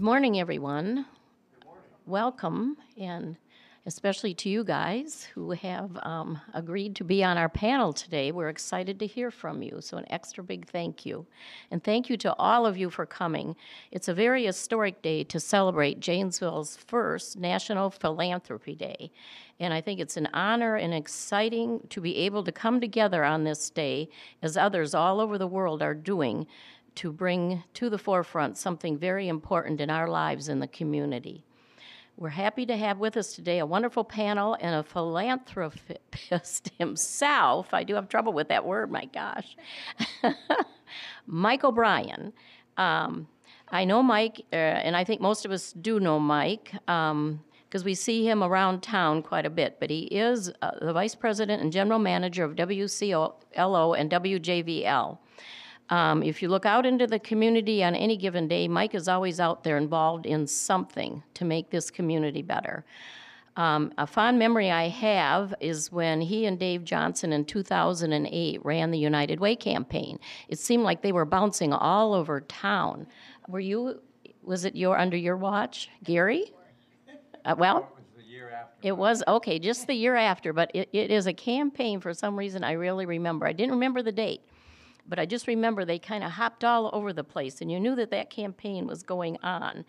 Good morning, everyone. Good morning. Welcome, and especially to you guys who have agreed to be on our panel today. We're excited to hear from you, so an extra big thank you. And thank you to all of you for coming. It's a very historic day to celebrate Janesville's first National Philanthropy Day. And I think it's an honor and exciting to be able to come together on this day, as others all over the world are doing, to bring to the forefront something very important in our lives in the community. We're happy to have with us today a wonderful panel and a philanthropist himself. I do have trouble with that word, my gosh. Mike O'Brien. I know Mike, and I think most of us do know Mike, because we see him around town quite a bit, but he is the Vice President and General Manager of WCLO and WJVL. If you look out into the community on any given day, Mike is always out there involved in something to make this community better. A fond memory I have is when he and Dave Johnson in 2008 ran the United Way campaign. It seemed like they were bouncing all over town. Was it under your watch, Gary? Well, it was the year after. It was, okay, just the year after, but it is a campaign for some reason I really remember. I didn't remember the date, but I just remember they kind of hopped all over the place, and you knew that that campaign was going on.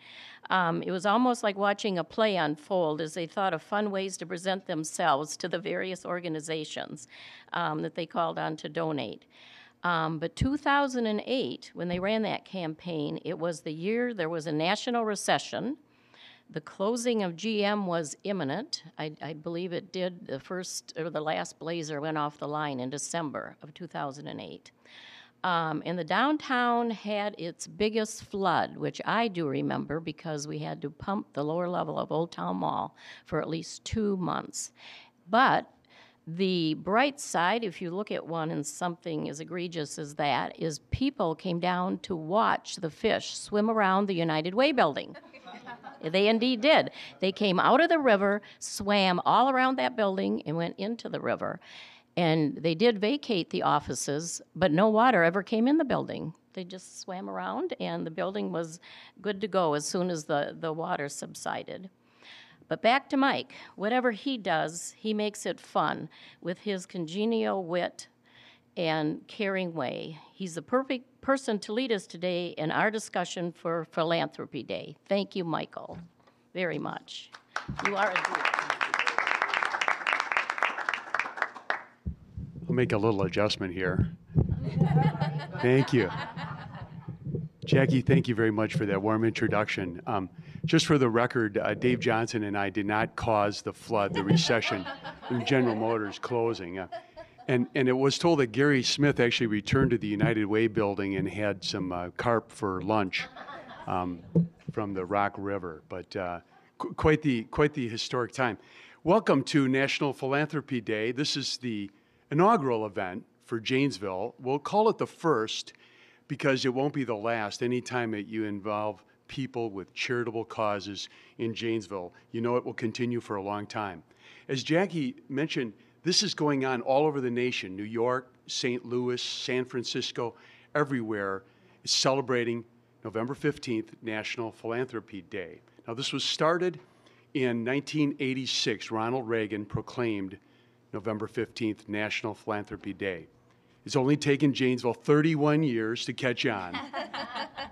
It was almost like watching a play unfold as they thought of fun ways to present themselves to the various organizations that they called on to donate. But 2008, when they ran that campaign, it was the year there was a national recession. The closing of GM was imminent. I believe it did. The first or the last blazer went off the line in December of 2008. And the downtown had its biggest flood, which I do remember because we had to pump the lower level of Old Town Mall for at least 2 months. But the bright side, if you look at one and something as egregious as that, is people came down to watch the fish swim around the United Way building. They indeed did. They came out of the river, swam all around that building, and went into the river. And they did vacate the offices, but no water ever came in the building. They just swam around, and the building was good to go as soon as the water subsided. But back to Mike. Whatever he does, he makes it fun with his congenial wit and caring way. He's the perfect person to lead us today in our discussion for Philanthropy Day. Thank you, Michael, very much. You are a dear. I'll make a little adjustment here. Thank you. Jackie, thank you very much for that warm introduction. Just for the record, Dave Johnson and I did not cause the flood, the recession, and General Motors closing. And it was told that Gary Smith actually returned to the United Way building and had some carp for lunch from the Rock River. But quite the historic time. Welcome to National Philanthropy Day. This is the inaugural event for Janesville. We'll call it the first because it won't be the last. Anytime that you involve people with charitable causes in Janesville, you know it will continue for a long time. As Jackie mentioned, this is going on all over the nation. New York, St. Louis, San Francisco, everywhere is celebrating November 15th, National Philanthropy Day. Now, this was started in 1986. Ronald Reagan proclaimed November 15th, National Philanthropy Day. It's only taken Janesville 31 years to catch on,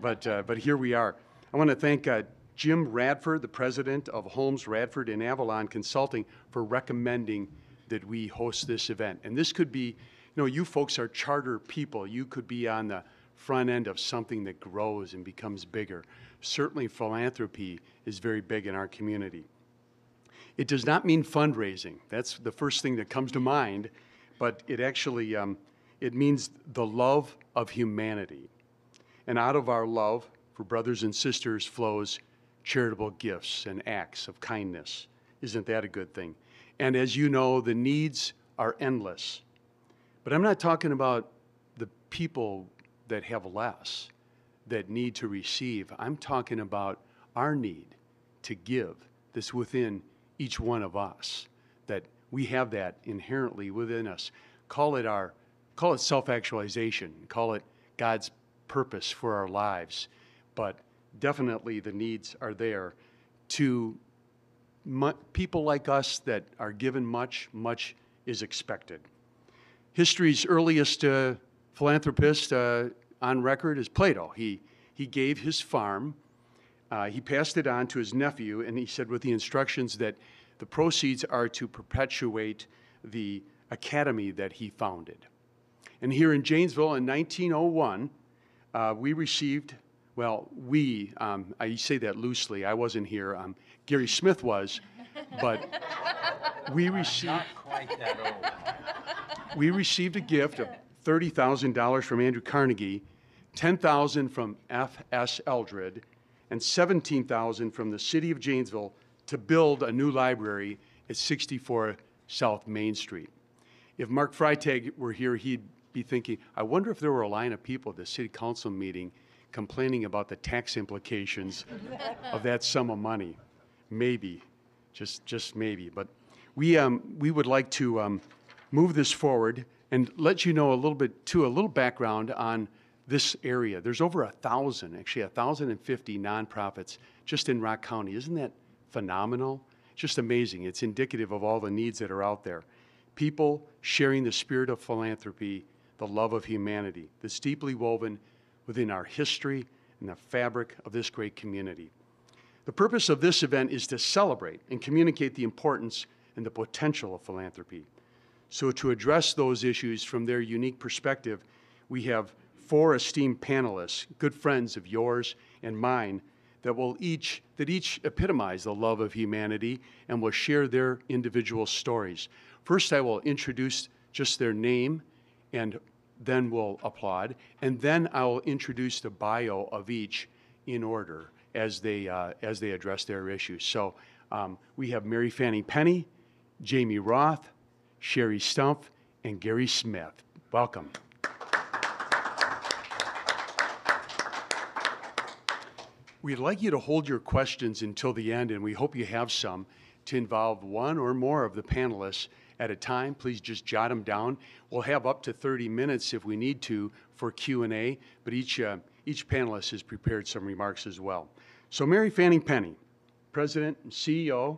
but here we are. I want to thank Jim Radford, the president of Holmes, Radford, and Avalon Consulting, for recommending that we host this event. And this could be, you folks are charter people. You could be on the front end of something that grows and becomes bigger. Certainly philanthropy is very big in our community. It does not mean fundraising. That's the first thing that comes to mind, but it actually, it means the love of humanity. And out of our love for brothers and sisters flows charitable gifts and acts of kindness. Isn't that a good thing? And as you know, the needs are endless. But I'm not talking about the people that have less, that need to receive. I'm talking about our need to give that's within each one of us, that we have that inherently within us. Call it self-actualization, call it God's purpose for our lives. But definitely the needs are there. To people like us that are given much, much is expected. History's earliest philanthropist on record is Plato. He gave his farm, he passed it on to his nephew, and he said with the instructions that the proceeds are to perpetuate the academy that he founded. And here in Janesville in 1901, we received, well, I say that loosely, I wasn't here, Gary Smith was, but we received, Not quite that old. we received a gift of $30,000 from Andrew Carnegie, $10,000 from F.S. Eldred, and $17,000 from the city of Janesville to build a new library at 64 South Main Street. If Mark Freitag were here, he'd be thinking, I wonder if there were a line of people at the city council meeting complaining about the tax implications of that sum of money. Maybe, just maybe. But we would like to move this forward and let you know a little bit, too, a little background on this area. There's over 1,000, actually 1,050 nonprofits just in Rock County. Isn't that phenomenal? Just amazing. It's indicative of all the needs that are out there. People sharing the spirit of philanthropy, the love of humanity that's deeply woven within our history and the fabric of this great community. The purpose of this event is to celebrate and communicate the importance and the potential of philanthropy. So to address those issues from their unique perspective, we have 4 esteemed panelists, good friends of yours and mine, that each epitomize the love of humanity and will share their individual stories. First, I will introduce just their name, and then we'll applaud, and then I will introduce the bio of each in order as they address their issues. So we have Mary Fanning Penny, Jayme Roth, Sherri Stumpf, and Gary Smith. Welcome. We'd like you to hold your questions until the end, and we hope you have some, to involve one or more of the panelists at a time. Please just jot them down. We'll have up to 30 minutes if we need to for Q&A, but each panelist has prepared some remarks as well. So Mary Fanning Penny, President and CEO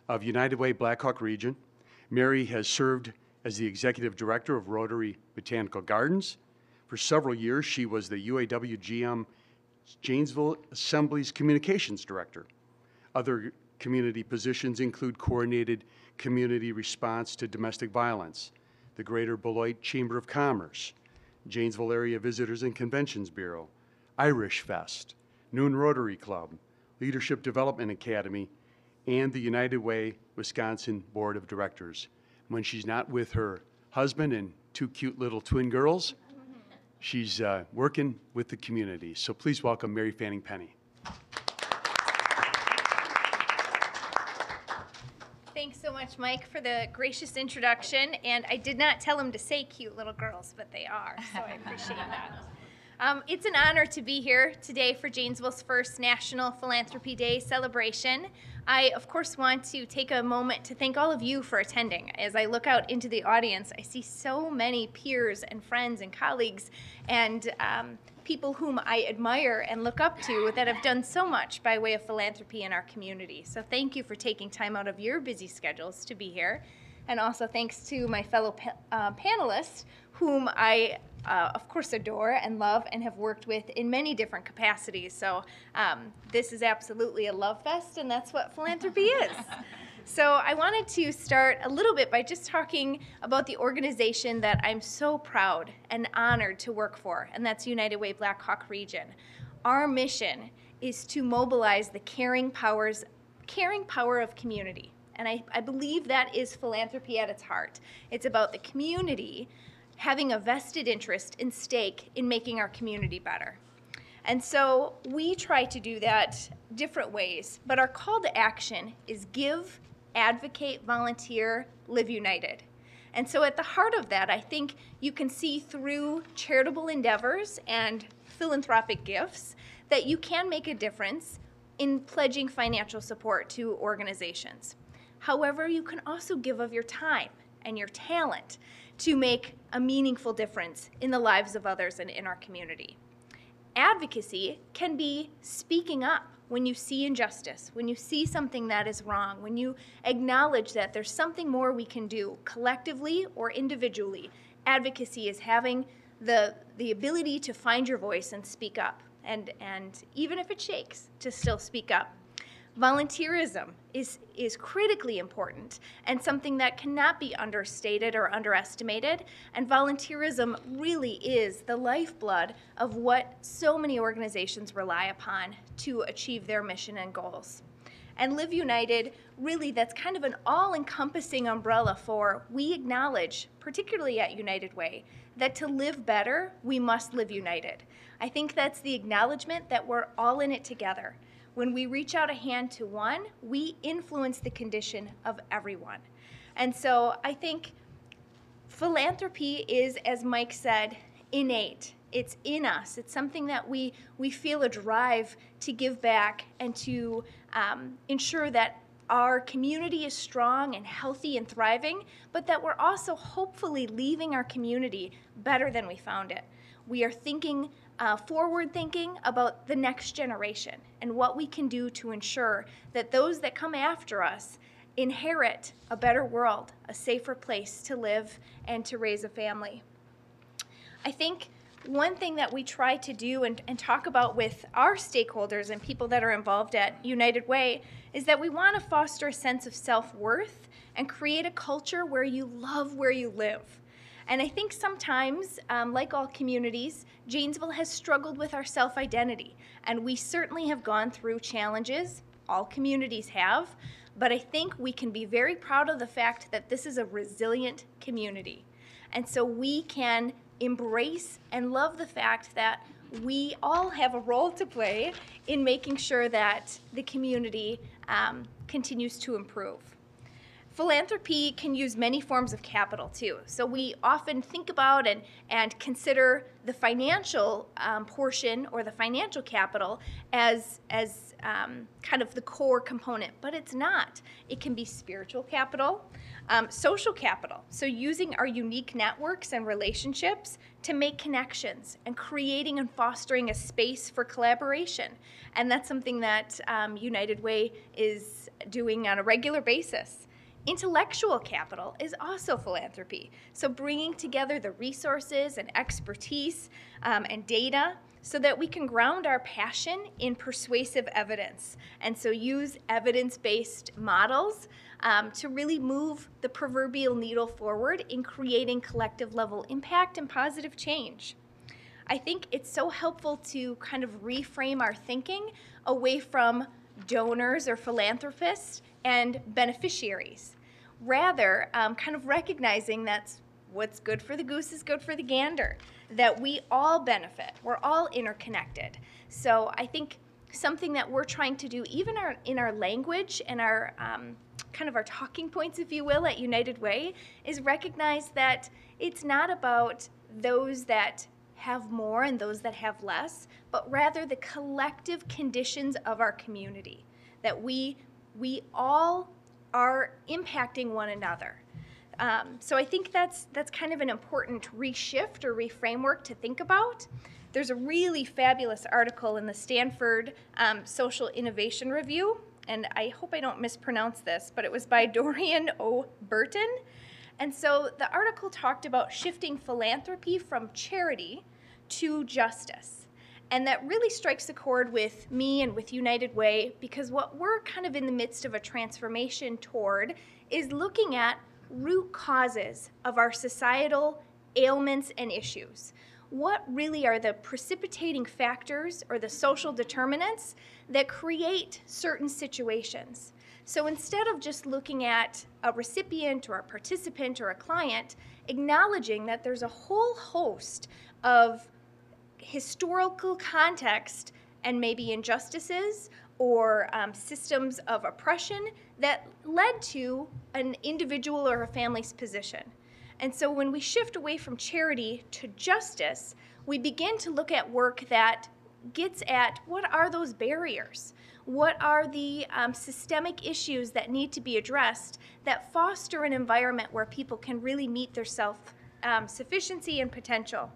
of United Way Blackhawk Region. Mary has served as the Executive Director of Rotary Botanical Gardens. For several years, she was the UAW-GM Janesville Assembly's Communications Director. Other community positions include Coordinated Community Response to Domestic Violence, the Greater Beloit Chamber of Commerce, Janesville Area Visitors and Conventions Bureau, Irish Fest, Noon Rotary Club, Leadership Development Academy, and the United Way Wisconsin Board of Directors. When she's not with her husband and 2 cute little twin girls, she's working with the community. So please welcome Mary Fanning Penny. Thanks so much, Mike, for the gracious introduction. And I did not tell him to say cute little girls, but they are, so I appreciate that. It's an honor to be here today for Janesville's first National Philanthropy Day celebration. I, of course, want to take a moment to thank all of you for attending. As I look out into the audience, I see so many peers and friends and colleagues and people whom I admire and look up to that have done so much by way of philanthropy in our community. So thank you for taking time out of your busy schedules to be here. And also thanks to my fellow panelists, whom I, of course, adore and love and have worked with in many different capacities. So this is absolutely a love fest, and that's what philanthropy is. So I wanted to start a little bit by just talking about the organization that I'm so proud and honored to work for, and that's United Way Blackhawk Region. Our mission is to mobilize the caring power of community. And I believe that is philanthropy at its heart. It's about the community having a vested interest and stake in making our community better. And so we try to do that different ways, but our call to action is give, advocate, volunteer, live united. And so at the heart of that, I think you can see through charitable endeavors and philanthropic gifts that you can make a difference in pledging financial support to organizations. However, you can also give of your time and your talent to make a meaningful difference in the lives of others and in our community. Advocacy can be speaking up when you see injustice, when you see something that is wrong, when you acknowledge that there's something more we can do collectively or individually. Advocacy is having the ability to find your voice and speak up, and even if it shakes, to still speak up. Volunteerism is critically important and something that cannot be understated or underestimated. And volunteerism really is the lifeblood of what so many organizations rely upon to achieve their mission and goals. And Live United, really, that's kind of an all-encompassing umbrella for we acknowledge, particularly at United Way, that to live better, we must live united. I think that's the acknowledgement that we're all in it together. When we reach out a hand to one, we influence the condition of everyone. And so I think philanthropy is, as Mike said, innate. It's in us. It's something that we feel a drive to give back and to ensure that our community is strong and healthy and thriving, but that we're also hopefully leaving our community better than we found it. We are thinking forward thinking about the next generation and what we can do to ensure that those that come after us inherit a better world, a safer place to live and to raise a family. I think one thing that we try to do and talk about with our stakeholders and people that are involved at United Way is that we want to foster a sense of self-worth and create a culture where you love where you live. And I think sometimes, like all communities, Janesville has struggled with our self-identity. And we certainly have gone through challenges, all communities have, but I think we can be very proud of the fact that this is a resilient community. And so we can embrace and love the fact that we all have a role to play in making sure that the community continues to improve. Philanthropy can use many forms of capital too. So we often think about and consider the financial portion or the financial capital as kind of the core component, but it's not. It can be spiritual capital, social capital. So using our unique networks and relationships to make connections and creating and fostering a space for collaboration. And that's something that United Way is doing on a regular basis. Intellectual capital is also philanthropy. So bringing together the resources and expertise and data so that we can ground our passion in persuasive evidence. And so use evidence-based models to really move the proverbial needle forward in creating collective level impact and positive change. I think it's so helpful to kind of reframe our thinking away from donors or philanthropists and beneficiaries. Rather, kind of recognizing that's what's good for the goose is good for the gander, that we all benefit, we're all interconnected. So I think something that we're trying to do, even in our language and our kind of our talking points, if you will, at United Way, is recognize that it's not about those that have more and those that have less, but rather the collective conditions of our community, that we all are impacting one another. So I think that's kind of an important reshift or reframework to think about. There's a really fabulous article in the Stanford Social Innovation Review, and I hope I don't mispronounce this, but it was by Dorian O. Burton. And so the article talked about shifting philanthropy from charity to justice. And that really strikes a chord with me and with United Way, because what we're kind of in the midst of a transformation toward is looking at root causes of our societal ailments and issues. What really are the precipitating factors or the social determinants that create certain situations? So instead of just looking at a recipient or a participant or a client, acknowledging that there's a whole host of historical context and maybe injustices or systems of oppression that led to an individual or a family's position. And so when we shift away from charity to justice, we begin to look at work that gets at what are those barriers? What are the systemic issues that need to be addressed that foster an environment where people can really meet their self-sufficiency and potential?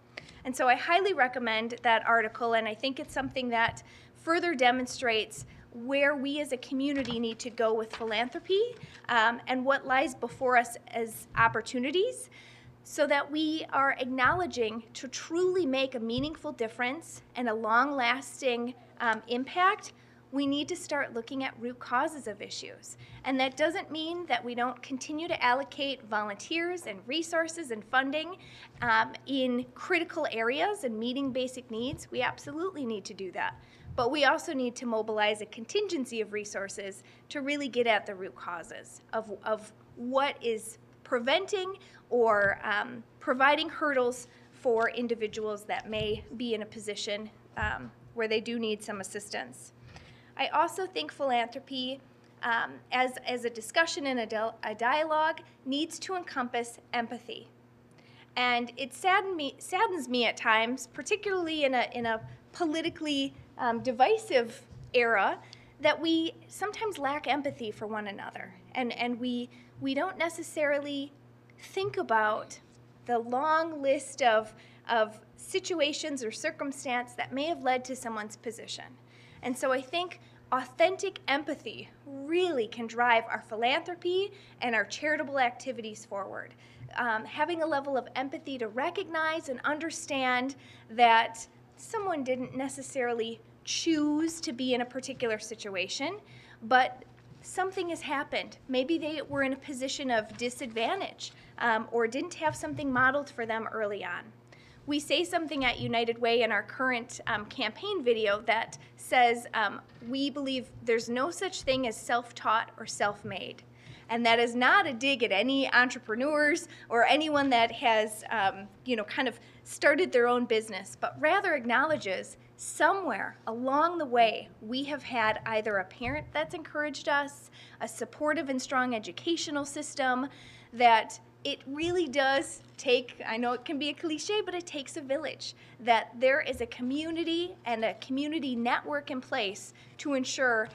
And so I highly recommend that article, and I think it's something that further demonstrates where we as a community need to go with philanthropy, and what lies before us as opportunities, so that we are acknowledging to truly make a meaningful difference and a long-lasting impact, we need to start looking at root causes of issues. And that doesn't mean that we don't continue to allocate volunteers and resources and funding in critical areas and meeting basic needs. We absolutely need to do that. But we also need to mobilize a contingency of resources to really get at the root causes of what is preventing or providing hurdles for individuals that may be in a position where they do need some assistance. I also think philanthropy, as a discussion and a dialogue, needs to encompass empathy. And it saddens me at times, particularly in a politically divisive era, that we sometimes lack empathy for one another. And we don't necessarily think about the long list of situations or circumstance that may have led to someone's position. And so I think authentic empathy really can drive our philanthropy and our charitable activities forward. Having a level of empathy to recognize and understand that someone didn't necessarily choose to be in a particular situation, but something has happened. Maybe they were in a position of disadvantage or didn't have something modeled for them early on. We say something at United Way in our current campaign video that says we believe there's no such thing as self-taught or self-made. And that is not a dig at any entrepreneurs or anyone that has kind of started their own business, but rather acknowledges somewhere along the way we have had either a parent that's encouraged us, a supportive and strong educational system, that it really does take, I know it can be a cliche, but it takes a village, that there is a community and a community network in place to ensure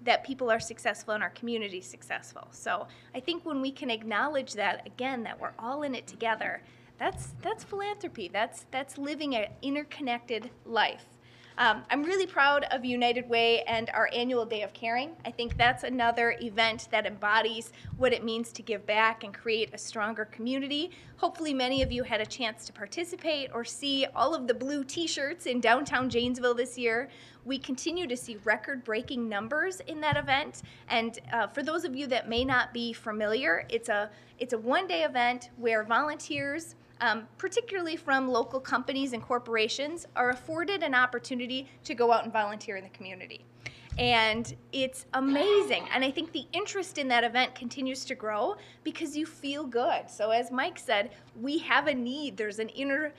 that people are successful and our community is successful. So I think when we can acknowledge that, again, that we're all in it together, that's philanthropy. That's living an interconnected life. I'm really proud of United Way and our annual Day of Caring. I think that's another event that embodies what it means to give back and create a stronger community. Hopefully many of you had a chance to participate or see all of the blue t-shirts in downtown Janesville this year. We continue to see record-breaking numbers in that event. And for those of you that may not be familiar, it's a one-day event where volunteers, particularly from local companies and corporations, are afforded an opportunity to go out and volunteer in the community. And it's amazing. And I think the interest in that event continues to grow because you feel good. So as Mike said, we have a need. There's an inner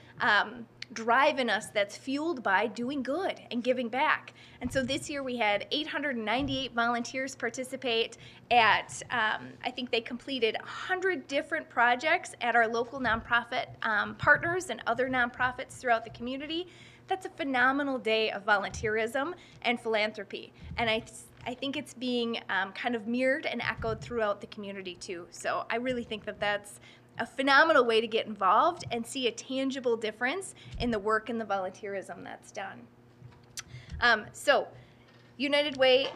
drive in us that's fueled by doing good and giving back. And so this year we had 898 volunteers participate at, I think they completed 100 different projects at our local nonprofit partners and other nonprofits throughout the community. That's a phenomenal day of volunteerism and philanthropy. And I think it's being kind of mirrored and echoed throughout the community too. So I really think that that's a phenomenal way to get involved and see a tangible difference in the work and the volunteerism that's done. So United Way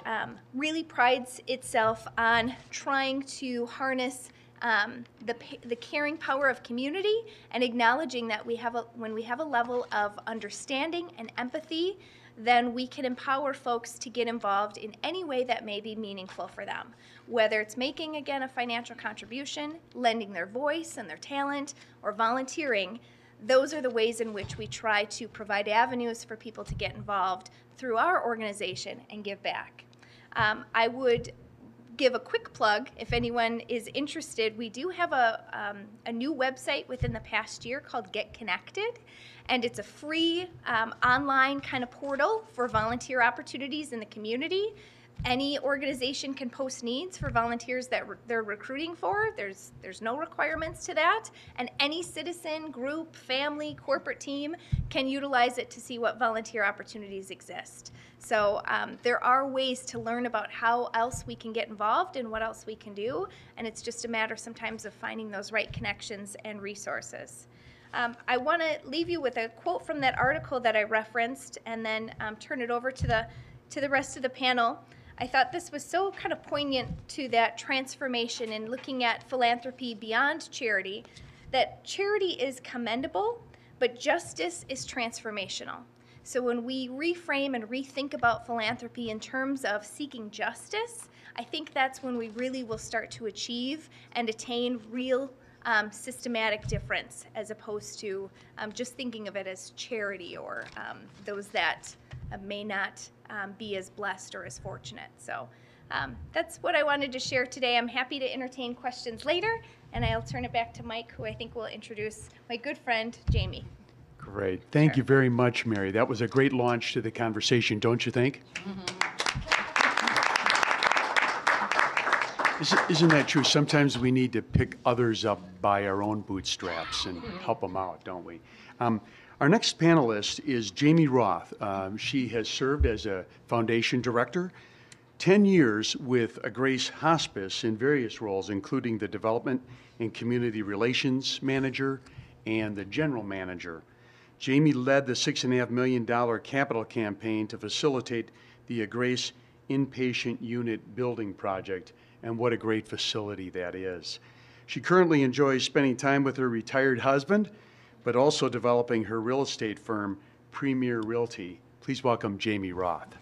really prides itself on trying to harness the caring power of community and acknowledging that when we have a level of understanding and empathy, then we can empower folks to get involved in any way that may be meaningful for them. Whether it's making, again, a financial contribution, lending their voice and their talent, or volunteering, those are the ways in which we try to provide avenues for people to get involved through our organization and give back. I would give a quick plug if anyone is interested. We do have a new website within the past year called Get Connected, and it's a free online kind of portal for volunteer opportunities in the community. Any organization can post needs for volunteers that they're recruiting for. There's no requirements to that. And any citizen, group, family, corporate team can utilize it to see what volunteer opportunities exist. So there are ways to learn about how else we can get involved and what else we can do. And it's just a matter sometimes of finding those right connections and resources. I want to leave you with a quote from that article that I referenced, and then turn it over to the rest of the panel. I thought this was so kind of poignant to that transformation in looking at philanthropy beyond charity, that charity is commendable, but justice is transformational. So when we reframe and rethink about philanthropy in terms of seeking justice, I think that's when we really will start to achieve and attain real systematic difference, as opposed to just thinking of it as charity or those that may not be as blessed or as fortunate. So that's what I wanted to share today. I'm happy to entertain questions later, and I'll turn it back to Mike, who I think will introduce my good friend, Jayme. Great. Thank you very much, Mary. That was a great launch to the conversation, don't you think? Isn't that true? Sometimes we need to pick others up by our own bootstraps and help them out, don't we? Our next panelist is Jayme Roth. She has served as a foundation director, 10 years with a Grace Hospice in various roles, including the development and community relations manager and the general manager. Jayme led the $6.5 million capital campaign to facilitate the Grace inpatient unit building project, and what a great facility that is. She currently enjoys spending time with her retired husband, but also developing her real estate firm, Premier Realty. Please welcome Jayme Roth.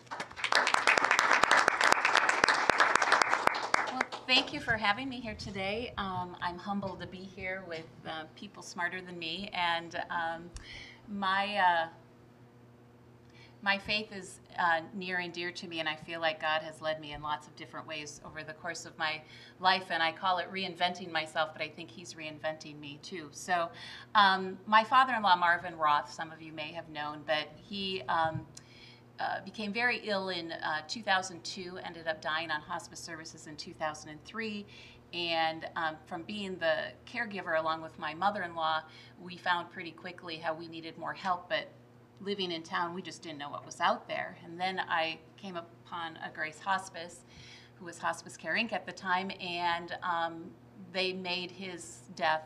Well, thank you for having me here today. I'm humbled to be here with people smarter than me, and my faith is near and dear to me, and I feel like God has led me in lots of different ways over the course of my life, and I call it reinventing myself, but I think He's reinventing me too. So my father-in-law, Marvin Roth, some of you may have known, but he became very ill in 2002, ended up dying on hospice services in 2003, and from being the caregiver along with my mother-in-law, we found pretty quickly how we needed more help, but living in town, we just didn't know what was out there. And then I came upon a Grace Hospice, who was Hospice Care Inc. at the time, and they made his death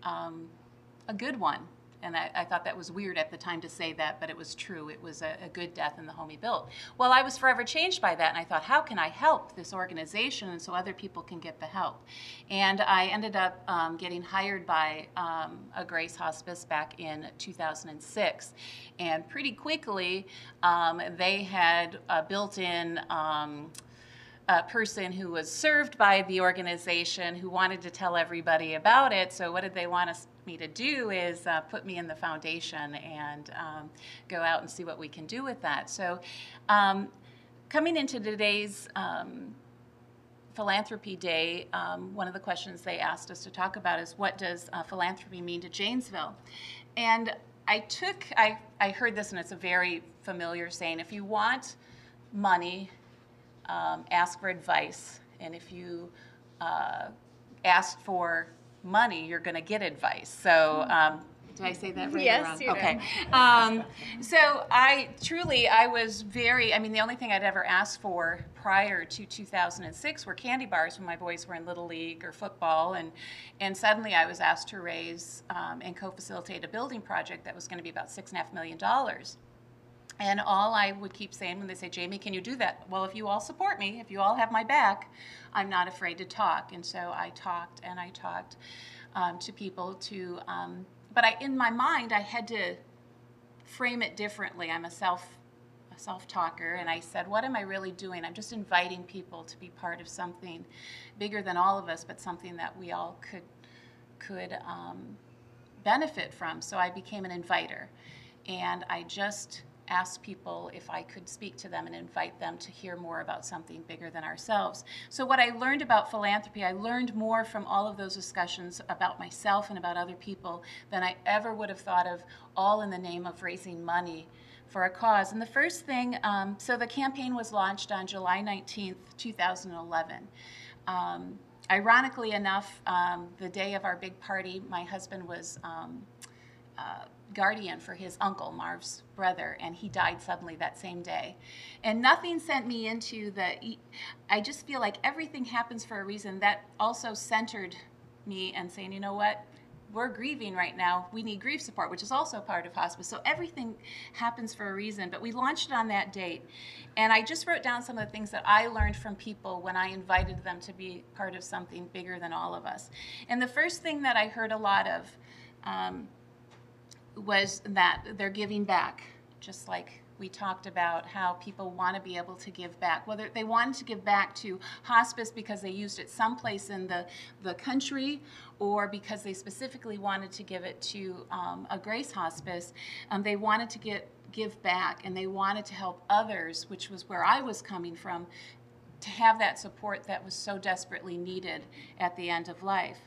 a good one. And I thought that was weird at the time to say that, but it was true. It was a good death in the home he built. Well, I was forever changed by that, and I thought, how can I help this organization and so other people can get the help? And I ended up getting hired by a Grace Hospice back in 2006. And pretty quickly, they had a built-in a person who was served by the organization who wanted to tell everybody about it. So what did they want me to do is put me in the foundation and go out and see what we can do with that. So coming into today's Philanthropy Day, one of the questions they asked us to talk about is, what does philanthropy mean to Janesville? And I heard this, and it's a very familiar saying: if you want money, ask for advice, and if you ask for money, you're going to get advice. So did I say that right? Yes, or wrong? you did. Okay. So I was very, the only thing I'd ever asked for prior to 2006 were candy bars when my boys were in Little League or football, and suddenly I was asked to raise and co-facilitate a building project that was going to be about $6.5 million. And all I would keep saying when they say, Jayme, can you do that? Well, if you all support me, if you all have my back, I'm not afraid to talk. And so I talked and I talked to people but in my mind, I had to frame it differently. I'm a self-talker, and I said, what am I really doing? I'm just inviting people to be part of something bigger than all of us, but something that we all could benefit from. So I became an inviter, and I just asked people if I could speak to them and invite them to hear more about something bigger than ourselves. So what I learned about philanthropy, I learned more from all of those discussions about myself and about other people than I ever would have thought of, all in the name of raising money for a cause. And the first thing, so the campaign was launched on July 19th, 2011. Ironically enough, the day of our big party, my husband was guardian for his uncle, Marv's brother, and he died suddenly that same day. And nothing sent me into I just feel like everything happens for a reason. That also centered me and saying, you know what, we're grieving right now. We need grief support, which is also part of hospice. So everything happens for a reason. But we launched it on that date. And I just wrote down some of the things that I learned from people when I invited them to be part of something bigger than all of us. And the first thing that I heard a lot of was that they're giving back, just like we talked about how people want to be able to give back. Whether they wanted to give back to hospice because they used it someplace in the country, or because they specifically wanted to give it to a Grace hospice, they wanted to give back, and they wanted to help others, which was where I was coming from, to have that support that was so desperately needed at the end of life.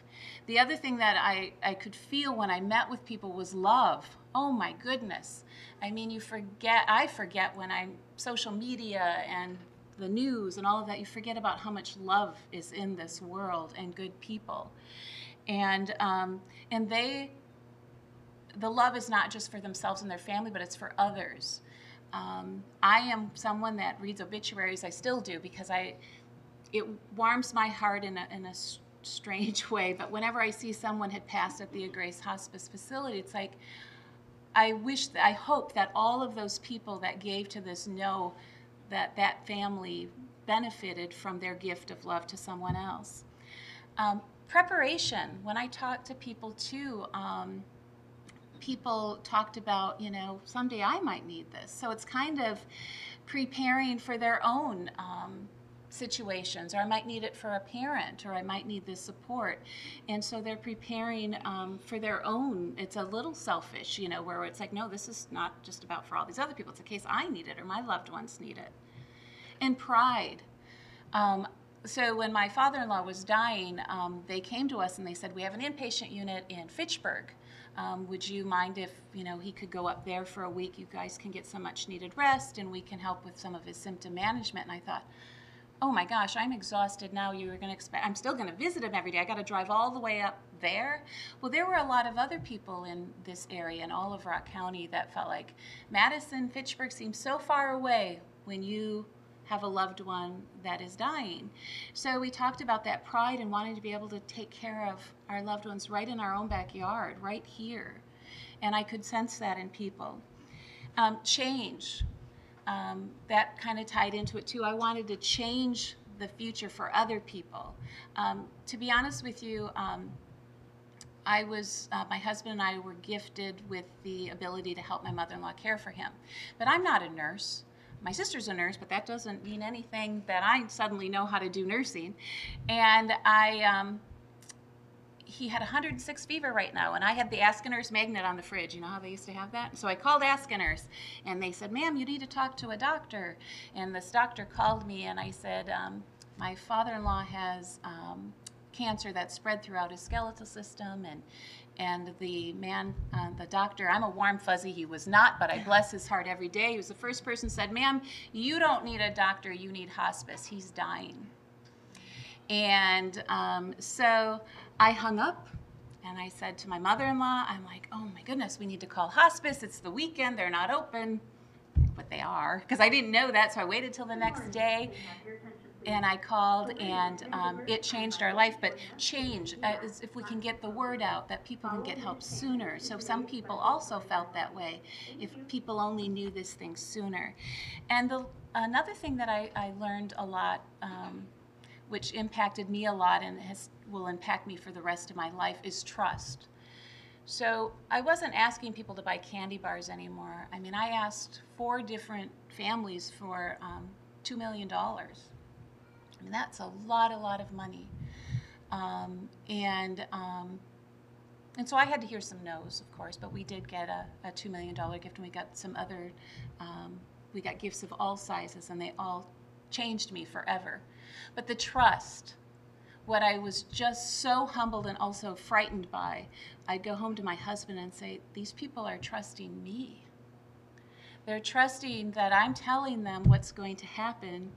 The other thing that I could feel when I met with people was love. Oh my goodness. I mean, I forget when I'm social media and the news and all of that, you forget about how much love is in this world and good people. And the love is not just for themselves and their family, but it's for others. I am someone that reads obituaries. I still do, because it warms my heart in a strange way. But whenever I see someone had passed at the Grace Hospice facility, it's like, I hope that all of those people that gave to this know that that family benefited from their gift of love to someone else. Preparation. When I talk to people too, people talked about, someday I might need this. So it's kind of preparing for their own situations, or I might need it for a parent, or I might need this support. And so they're preparing for their own. It's a little selfish, where it's like, no, this is not just about for all these other people. It's a case I need it, or my loved ones need it. And pride. So when my father-in-law was dying, they came to us and they said, we have an inpatient unit in Fitchburg. Would you mind if he could go up there for a week? You guys can get some much needed rest, and we can help with some of his symptom management. And I thought, oh my gosh, I'm exhausted now. You were going to expect, I'm still going to visit him every day. I got to drive all the way up there. Well, there were a lot of other people in this area in all of Rock County that felt like Madison, Fitchburg seems so far away when you have a loved one that is dying. So we talked about that pride and wanting to be able to take care of our loved ones right in our own backyard, right here. And I could sense that in people. Change. That kind of tied into it too. I wanted to change the future for other people. To be honest with you, my husband and I were gifted with the ability to help my mother-in-law care for him. But I'm not a nurse. My sister's a nurse, but that doesn't mean anything that I suddenly know how to do nursing. And he had 106 fever right now, and I had the Ask a Nurse magnet on the fridge. You know how they used to have that? So I called Ask a Nurse, and they said, ma'am, you need to talk to a doctor. And this doctor called me, and I said, my father-in-law has cancer that spread throughout his skeletal system, and the man, the doctor, I'm a warm fuzzy, he was not, but I bless his heart every day. He was the first person who said, ma'am, you don't need a doctor, you need hospice. He's dying. And so I hung up, and I said to my mother-in-law, I'm like, oh my goodness, we need to call hospice. It's the weekend, they're not open, but they are, because I didn't know that, so I waited till the next day. And I called, and it changed our life. But change is if we can get the word out that people can get help sooner. So some people also felt that way, if people only knew this thing sooner. And another thing that I learned a lot, which impacted me a lot and will impact me for the rest of my life, is trust. So I wasn't asking people to buy candy bars anymore. I mean, I asked 4 different families for $2 million. I mean, that's a lot of money. And so I had to hear some no's, of course, but we did get a $2 million gift, and we got some other, we got gifts of all sizes, and they all changed me forever. But the trust, what I was just so humbled and also frightened by, I'd go home to my husband and say, these people are trusting me. They're trusting that I'm telling them what's going to happen,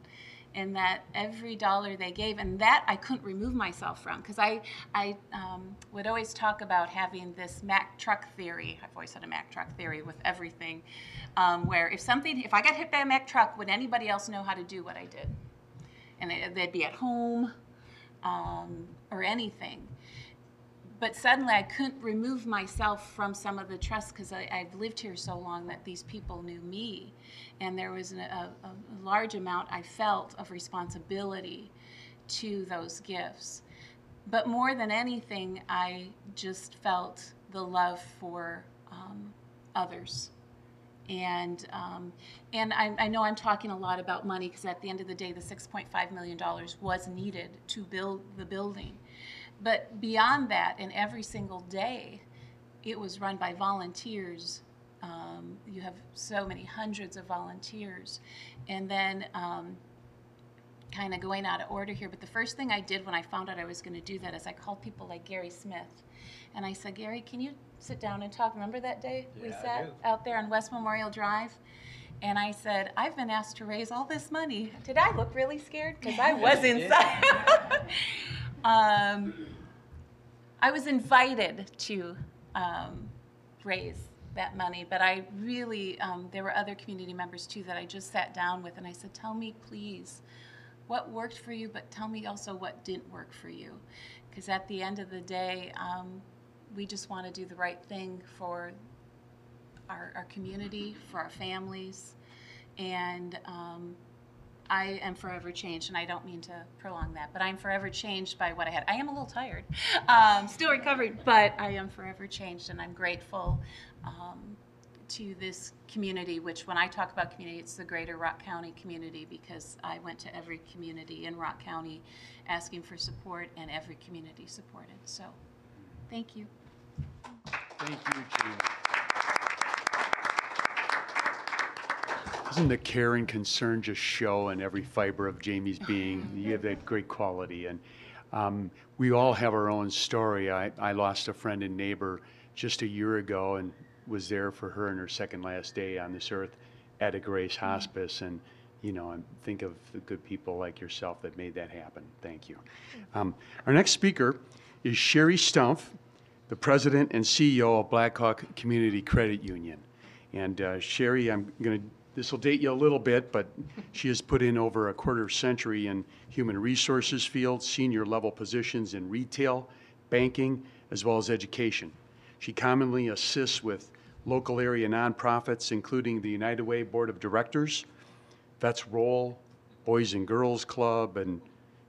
and that every dollar they gave, and that I couldn't remove myself from, because I would always talk about having this Mack truck theory. I've always had a Mack truck theory with everything, where if I got hit by a Mack truck, would anybody else know how to do what I did? And they'd be at home or anything. but suddenly I couldn't remove myself from some of the trust because I've lived here so long that these people knew me. And there was a large amount I felt of responsibility to those gifts. But more than anything, I just felt the love for others. And I know I'm talking a lot about money because at the end of the day, the $6.5 million was needed to build the building. But beyond that, and every single day, it was run by volunteers. You have so many hundreds of volunteers. And then kind of going out of order here, but the first thing I did when I found out I was going to do that is I called people like Gary Smith. And I said, Gary, can you sit down and talk? Remember that day we sat out there on West Memorial Drive? And I said, I've been asked to raise all this money. Did I look really scared? Because I was inside. I was invited to raise that money, but I really, there were other community members too that I just sat down with, and I said, tell me please what worked for you, but tell me also what didn't work for you. Because at the end of the day, we just want to do the right thing for our community, for our families, and I am forever changed, and I don't mean to prolong that, but I'm forever changed by what I had. I am a little tired, still recovering, but I am forever changed, and I'm grateful to this community, which when I talk about community, it's the greater Rock County community, because I went to every community in Rock County asking for support, and every community supported. So, thank you. Thank you, Jayme. Doesn't the care and concern just show in every fiber of Jayme's being? You have that great quality. And we all have our own story. I lost a friend and neighbor just a year ago and was there for her in her second last day on this earth at a Grace Hospice. And, you know, and think of the good people like yourself that made that happen. Thank you. Our next speaker is Sherri Stumpf, the president and CEO of Blackhawk Community Credit Union. And Sherri, this will date you a little bit, but she has put in over a quarter century in human resources field, senior level positions in retail, banking, as well as education. She commonly assists with local area nonprofits, including the United Way Board of Directors, Vets Roll, Boys and Girls Club, and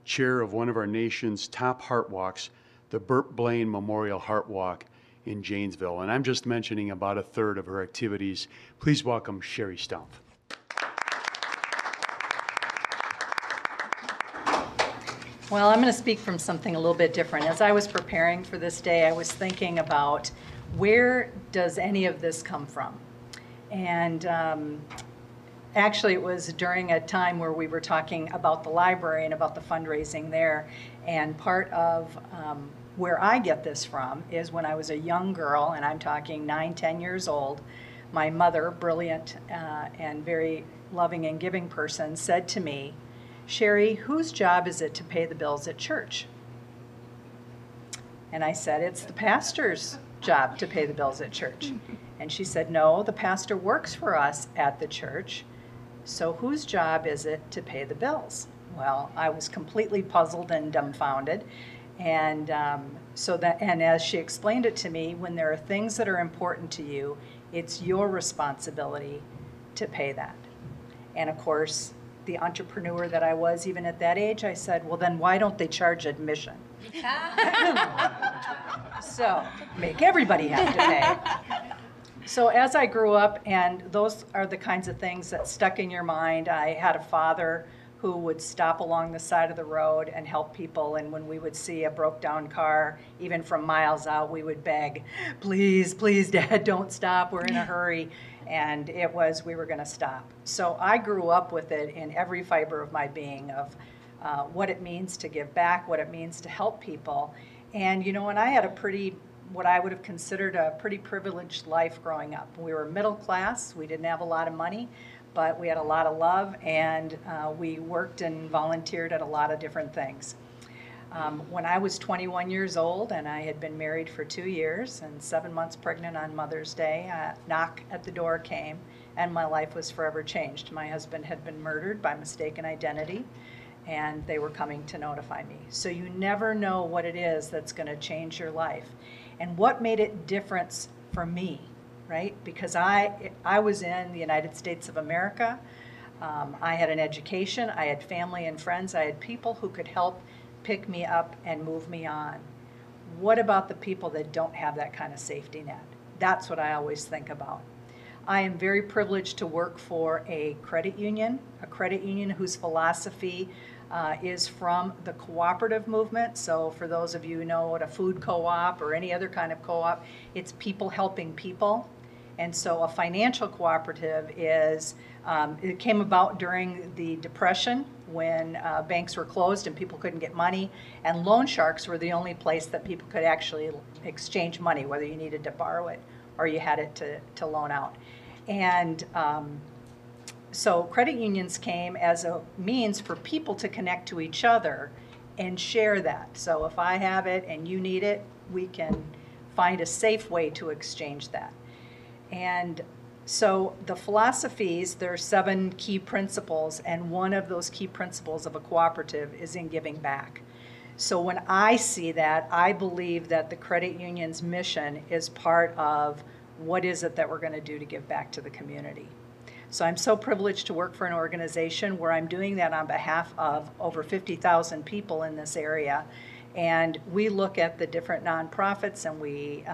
chair of one of our nation's top heart walks, the Burt Blaine Memorial Heart Walk in Janesville. And I'm just mentioning about a third of her activities. Please welcome Sherri Stumpf. Well, I'm going to speak from something a little bit different. As I was preparing for this day, I was thinking about where does any of this come from? And actually, it was during a time where we were talking about the library and about the fundraising there. And part of where I get this from is when I was a young girl, and I'm talking 9, 10 years old, my mother, brilliant and very loving and giving person, said to me, Sherri, whose job is it to pay the bills at church? And I said, it's the pastor's job to pay the bills at church. And she said, no, the pastor works for us at the church. So whose job is it to pay the bills? Well, I was completely puzzled and dumbfounded. And and as she explained it to me, when there are things that are important to you, it's your responsibility to pay that. And of course, the entrepreneur that I was even at that age, I said, well, then why don't they charge admission? So make everybody have to pay. So as I grew up, and those are the kinds of things that stuck in your mind, I had a father who would stop along the side of the road and help people. And when we would see a broke down car, even from miles out, we would beg, please, please, Dad, don't stop. We're in a hurry. And it was, we were going to stop. So I grew up with it in every fiber of my being of what it means to give back, what it means to help people. And, you know, and I had a pretty, what I would have considered a pretty privileged life growing up. We were middle class. We didn't have a lot of money, but we had a lot of love, and we worked and volunteered at a lot of different things. When I was 21 years old and I had been married for 2 years and 7 months pregnant on Mother's Day, a knock at the door came and my life was forever changed. My husband had been murdered by mistaken identity, and they were coming to notify me. So you never know what it is that's going to change your life. And what made it different for me, right? Because I was in the United States of America. I had an education, I had family and friends, I had people who could help pick me up and move me on. What about the people that don't have that kind of safety net? That's what I always think about. I am very privileged to work for a credit union whose philosophy is from the cooperative movement. So for those of you who know what a food co-op or any other kind of co-op, it's people helping people. And so a financial cooperative is, it came about during the Depression when banks were closed and people couldn't get money, and loan sharks were the only place that people could actually exchange money, whether you needed to borrow it or you had it to loan out. And so credit unions came as a means for people to connect to each other and share that. So if I have it and you need it, we can find a safe way to exchange that. And so the philosophies, there are 7 key principles, and one of those key principles of a cooperative is in giving back. So when I see that, I believe that the credit union's mission is part of what is it that we're going to do to give back to the community. So I'm so privileged to work for an organization where I'm doing that on behalf of over 50,000 people in this area. And we look at the different nonprofits, and we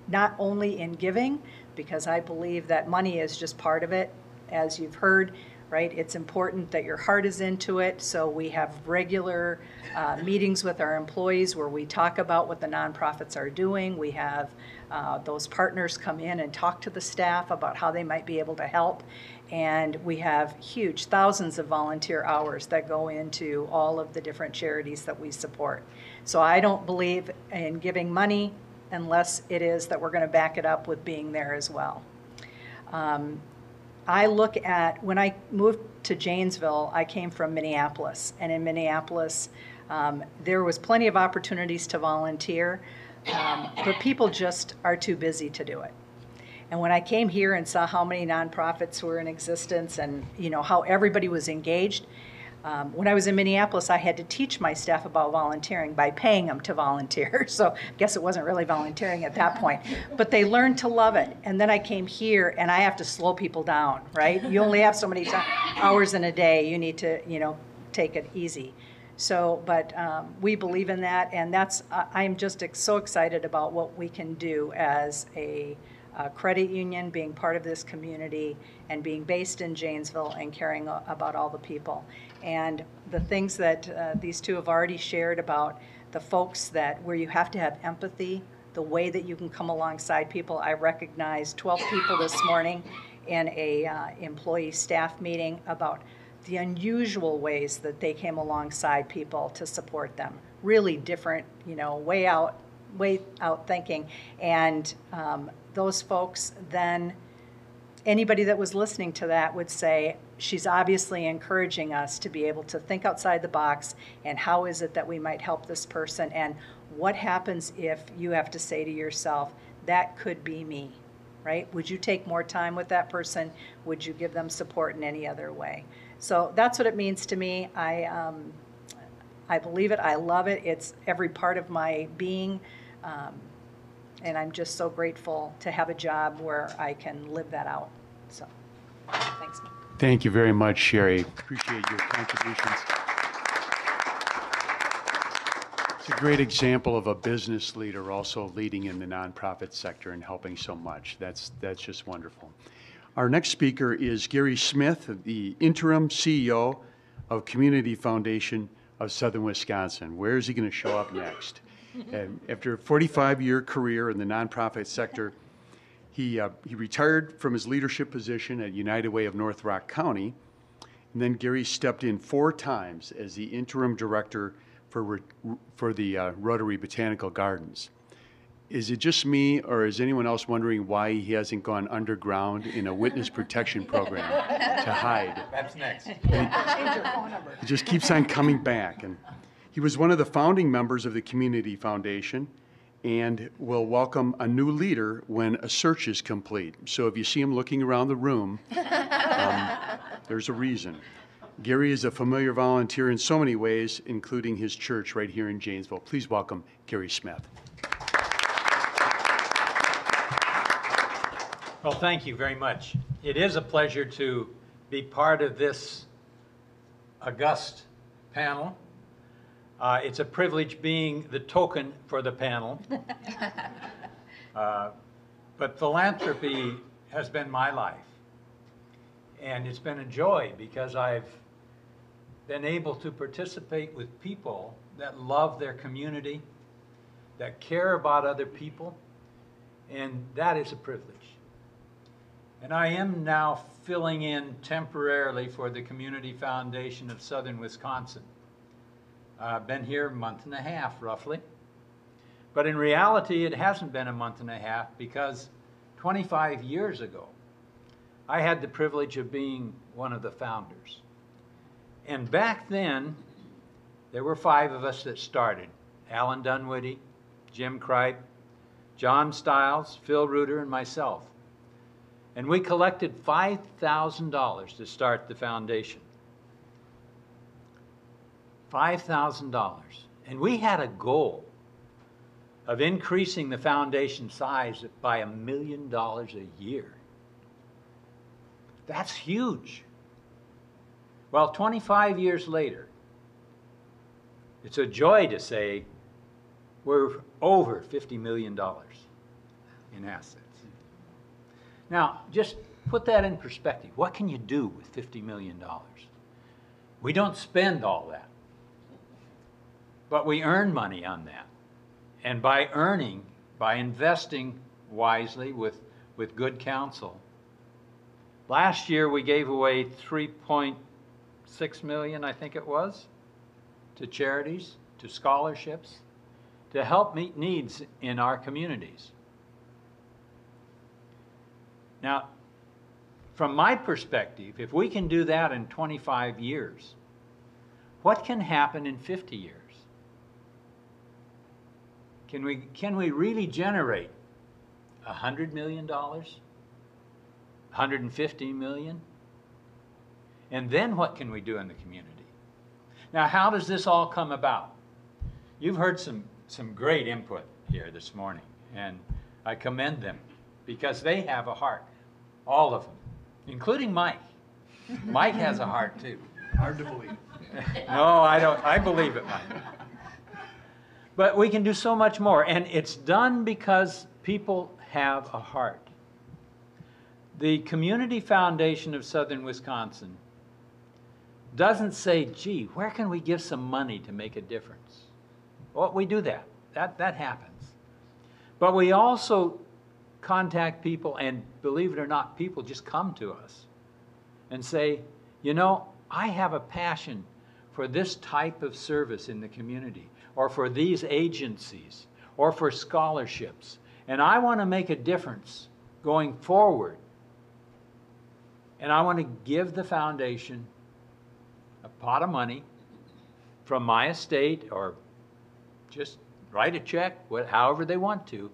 not only in giving, because I believe that money is just part of it, as you've heard, right? It's important that your heart is into it. So we have regular meetings with our employees where we talk about what the nonprofits are doing. We have those partners come in and talk to the staff about how they might be able to help. And we have huge thousands of volunteer hours that go into all of the different charities that we support. So I don't believe in giving money unless it is that we're going to back it up with being there as well. I look at, when I moved to Janesville, I came from Minneapolis. And in Minneapolis, there was plenty of opportunities to volunteer, but people just are too busy to do it. And when I came here and saw how many nonprofits were in existence and how everybody was engaged, when I was in Minneapolis, I had to teach my staff about volunteering by paying them to volunteer. So I guess it wasn't really volunteering at that point, but they learned to love it. And then I came here and I have to slow people down, right? You only have so many hours in a day. You need to, take it easy. So, but we believe in that, and I'm just so excited about what we can do as a credit union, being part of this community and being based in Janesville and caring about all the people. And the things that these two have already shared about the folks where you have to have empathy, the way that you can come alongside people. I recognized 12 people this morning in a employee staff meeting about the unusual ways that they came alongside people to support them. Really different, way out thinking. And those folks, then anybody that was listening to that would say, she's obviously encouraging us to be able to think outside the box, and how is it that we might help this person, and what happens if you have to say to yourself, that could be me, right? Would you take more time with that person? Would you give them support in any other way? So that's what it means to me. I believe it. I love it. It's every part of my being. And I'm just so grateful to have a job where I can live that out. So, thanks. Thank you very much, Sherri. Appreciate your contributions. It's a great example of a business leader also leading in the nonprofit sector and helping so much. That's just wonderful. Our next speaker is Gary Smith, the interim CEO of Community Foundation of Southern Wisconsin. Where is he going to show up next? And after a 45-year career in the nonprofit sector, he retired from his leadership position at United Way of North Rock County, and then Gary stepped in 4 times as the interim director for the Rotary Botanical Gardens. Is it just me, or is anyone else wondering why he hasn't gone underground in a witness protection program to hide? That's next. He just keeps on coming back. And he was one of the founding members of the Community Foundation and will welcome a new leader when a search is complete. So if you see him looking around the room, there's a reason. Gary is a familiar volunteer in so many ways, including his church right here in Janesville. Please welcome Gary Smith. Well, thank you very much. It is a pleasure to be part of this august panel. It's a privilege being the token for the panel. But philanthropy has been my life. And it's been a joy because I've been able to participate with people that love their community, that care about other people, and that is a privilege. And I am now filling in temporarily for the Community Foundation of Southern Wisconsin. I've been here a month and a half, roughly. But in reality, it hasn't been a month and a half because 25 years ago, I had the privilege of being one of the founders. And back then, there were 5 of us that started. Alan Dunwoody, Jim Kripe, John Stiles, Phil Reuter, and myself. And we collected $5,000 to start the foundation. $5,000. And we had a goal of increasing the foundation size by $1 million a year. That's huge. Well, 25 years later, it's a joy to say we're over $50 million in assets. Now, just put that in perspective. What can you do with $50 million? We don't spend all that, but we earn money on that. And by earning, by investing wisely with good counsel, last year we gave away $3.6 million, I think it was, to charities, to scholarships, to help meet needs in our communities. Now, from my perspective, if we can do that in 25 years, what can happen in 50 years? Can we really generate $100 million? $150 million? And then what can we do in the community? Now, how does this all come about? You've heard some great input here this morning, and I commend them because they have a heart, all of them, including Mike. Mike has a heart too. Hard to believe. No, I don't. I believe it, Mike. But we can do so much more, and it's done because people have a heart. The Community Foundation of Southern Wisconsin doesn't say, gee, where can we give some money to make a difference? Well, we do that. That happens. But we also contact people, and believe it or not, people just come to us and say, you know, I have a passion for this type of service in the community, or for these agencies, or for scholarships, and I want to make a difference going forward. And I want to give the foundation a pot of money from my estate, or just write a check, however they want to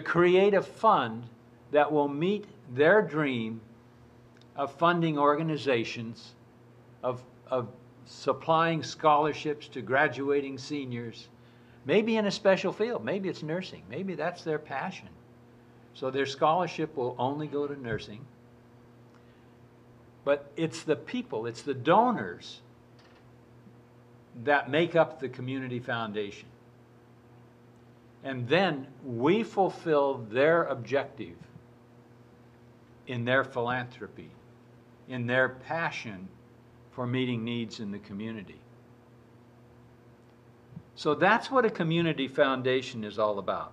create a fund that will meet their dream of funding organizations, of supplying scholarships to graduating seniors, maybe in a special field. Maybe it's nursing. Maybe that's their passion. So their scholarship will only go to nursing. But it's the people, it's the donors that make up the Community Foundation. And then we fulfill their objective in their philanthropy, in their passion for meeting needs in the community. So that's what a community foundation is all about.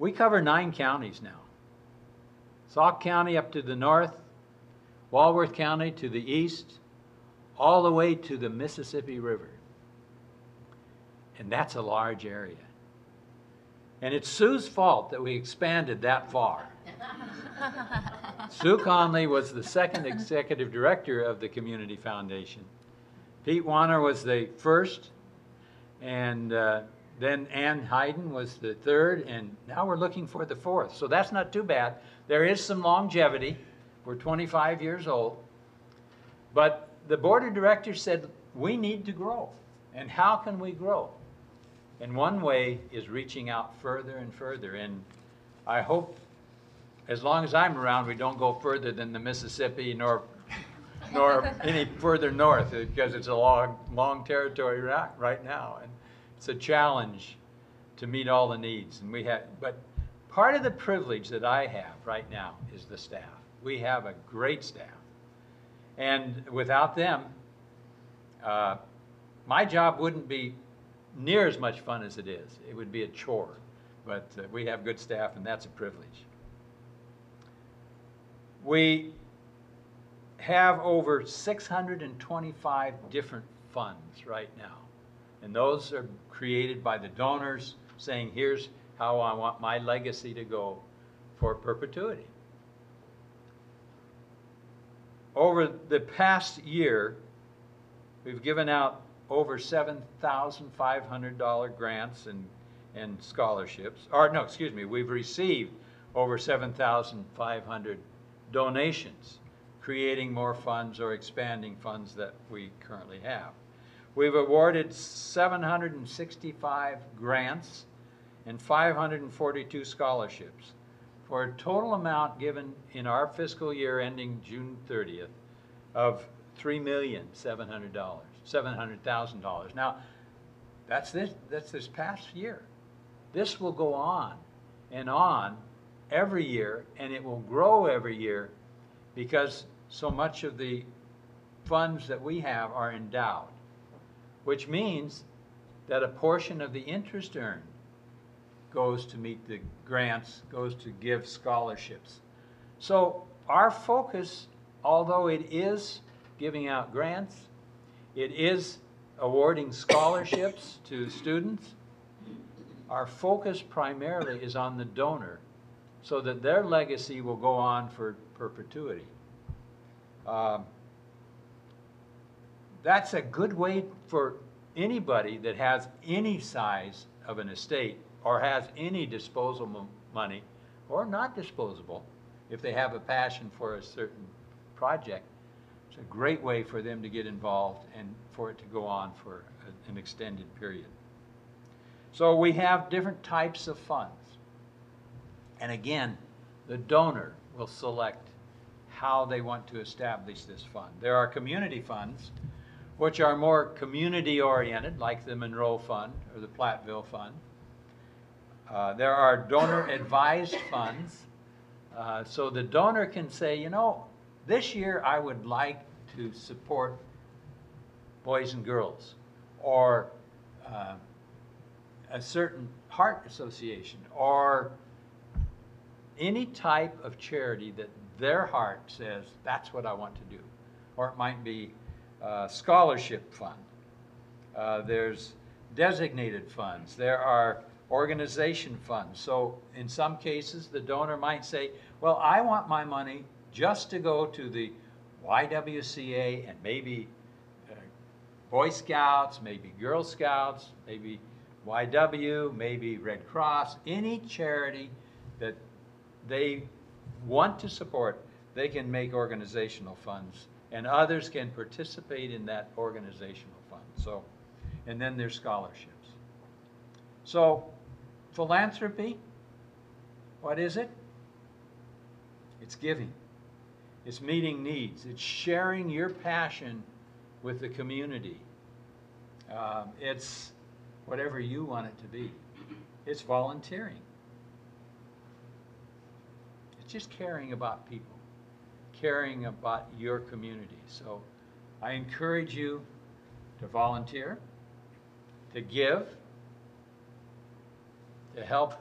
We cover 9 counties now. Sauk County up to the north, Walworth County to the east, all the way to the Mississippi River. And that's a large area. And it's Sue's fault that we expanded that far. Sue Conley was the second executive director of the Community Foundation. Pete Warner was the first, and then Ann Hayden was the third, and now we're looking for the fourth. So that's not too bad. There is some longevity, We're 25 years old. But the board of directors said, we need to grow. And how can we grow? And one way is reaching out further and further. And I hope, as long as I'm around, we don't go further than the Mississippi nor any further north, because it's a long territory right now. And it's a challenge to meet all the needs. And but part of the privilege that I have right now is the staff. We have a great staff. And without them, my job wouldn't be near as much fun as it is. It would be a chore. But we have good staff, and that's a privilege. We have over 625 different funds right now. And those are created by the donors saying, here's how I want my legacy to go for perpetuity. Over the past year, we've given out over $7,500 grants and scholarships. We've received over 7,500 donations, creating more funds or expanding funds that we currently have. We've awarded 765 grants and 542 scholarships for a total amount given in our fiscal year ending June 30th of $3,700,000. Now, that's this past year. This will go on every year, and it will grow every year because so much of the funds that we have are endowed, which means that a portion of the interest earned goes to meet the grants, goes to give scholarships. So our focus, although it is giving out grants, it is awarding scholarships to students, our focus primarily is on the donor so that their legacy will go on for perpetuity. That's a good way for anybody that has any size of an estate or has any disposable money, or not disposable, if they have a passion for a certain project. It's a great way for them to get involved and for it to go on for an extended period. So we have different types of funds. And again, the donor will select how they want to establish this fund. There are community funds, which are more community-oriented, like the Monroe Fund or the Platteville Fund. There are donor-advised funds, so the donor can say, you know, this year I would like to support Boys and Girls, or a certain heart association, or any type of charity that their heart says, that's what I want to do. Or it might be a scholarship fund. There's designated funds. There are organization funds. So in some cases, the donor might say, well, I want my money just to go to the YWCA and maybe Boy Scouts, maybe Girl Scouts, maybe YW, maybe Red Cross, any charity that they want to support, they can make organizational funds, and others can participate in that organizational fund. So, and then there's scholarships. So, philanthropy, what is it? It's giving. It's meeting needs. It's sharing your passion with the community. It's whatever you want it to be. It's volunteering. It's just caring about people, caring about your community. So I encourage you to volunteer, to give, to help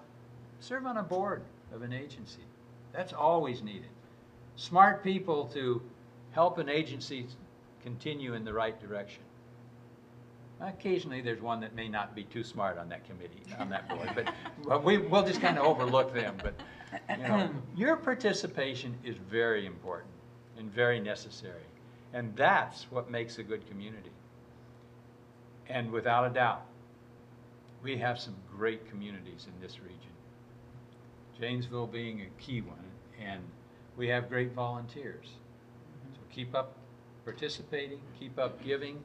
serve on a board of an agency. That's always needed. Smart people to help an agency continue in the right direction. Occasionally there's one that may not be too smart on that committee, on that board, but we'll just kind of overlook them. But you know, your participation is very important and very necessary. And that's what makes a good community. And without a doubt, we have some great communities in this region. Janesville being a key one, and we have great volunteers. So keep up participating, keep up giving,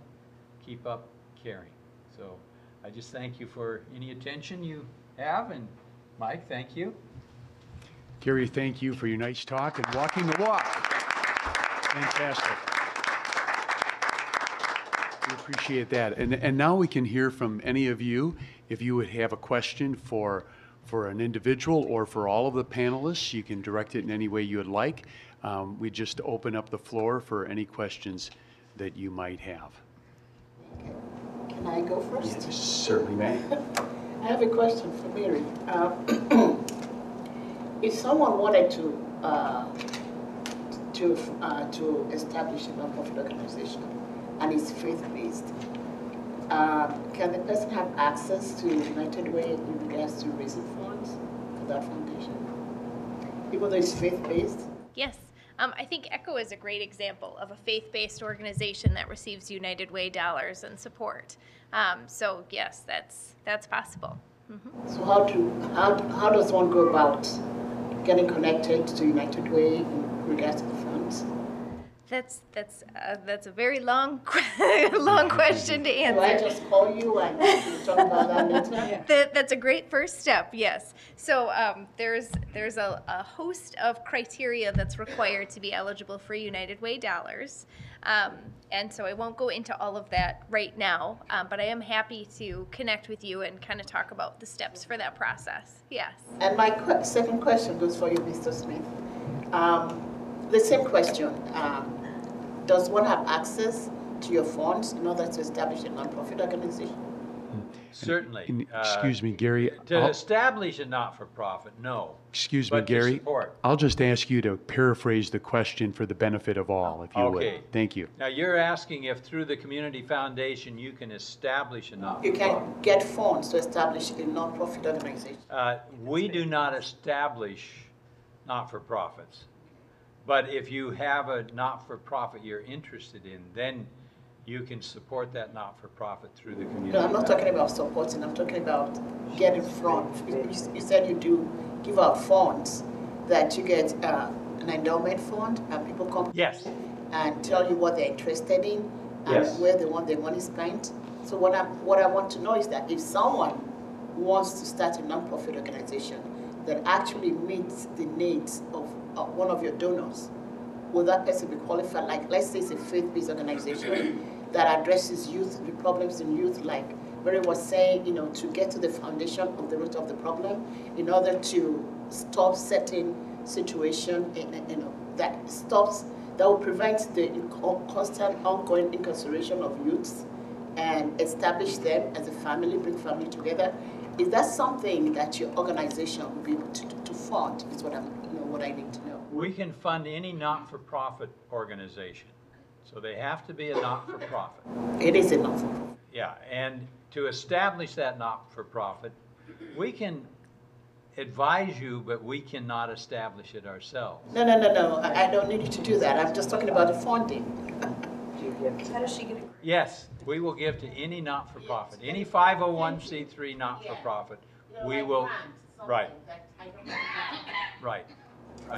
keep up caring. So I just thank you for any attention you have, and Mike, thank you. Gary, thank you for your nice talk and walking the walk. Fantastic. We appreciate that. And now we can hear from any of you. If you would have a question for an individual or for all of the panelists, you can direct it in any way you would like. We just open up the floor for any questions that you might have. Can I go first? Yes, certainly, may. I have a question for Mary. If someone wanted to establish a nonprofit organization and it's faith-based, can the person have access to United Way in regards to raising funds for that foundation, even though it's faith-based? Yes. I think ECHO is a great example of a faith-based organization that receives United Way dollars and support. So yes, that's possible. Mm-hmm. So how does one go about getting connected to United Way in regards to the funds? That's a very long question to answer. Do I just call you and we'll talk about that later? That's a great first step, yes. So there's a host of criteria that's required to be eligible for United Way dollars. And so I won't go into all of that right now, but I am happy to connect with you and kind of talk about the steps for that process. Yes. And my second question goes for you, Mr. Smith. The same question. Does one have access to your funds in order to establish a nonprofit organization? Certainly. Excuse me, Gary. To establish a not-for-profit, no. Excuse me, But to Gary. support. I'll just ask you to paraphrase the question for the benefit of all, if you Okay. would. Thank you. Now, you're asking if through the community foundation you can establish a You not-for-profit. can get funds to establish a nonprofit organization. We do not establish not-for-profits. But if you have a not-for-profit you're interested in, then you can support that not-for-profit through the community. No, I'm not talking about supporting. I'm talking about getting funds. You said you do give out funds, that you get an endowment fund and people come Yes. and tell you what they're interested in and Yes. where they want their money spent. So what I want to know is that if someone wants to start a nonprofit organization that actually meets the needs of one of your donors, will that person be qualified? Like, let's say it's a faith-based organization that addresses youth, the problems in youth, like Mary was saying, to get to the foundation of the root of the problem in order to stop certain situation, that will prevent the constant ongoing incarceration of youths and establish them as a family, bring family together. Is that something that your organization will be able to fund? Is what I need to know. We can fund any not-for-profit organization. So they have to be a not-for-profit. It is a not-for-profit. Yeah, and to establish that not-for-profit, we can advise you, but we cannot establish it ourselves. No. I don't need you to do that. I'm just talking about the funding. How does she get it? Yes, we will give to any not-for-profit, any 501c3 not-for-profit. We will, right.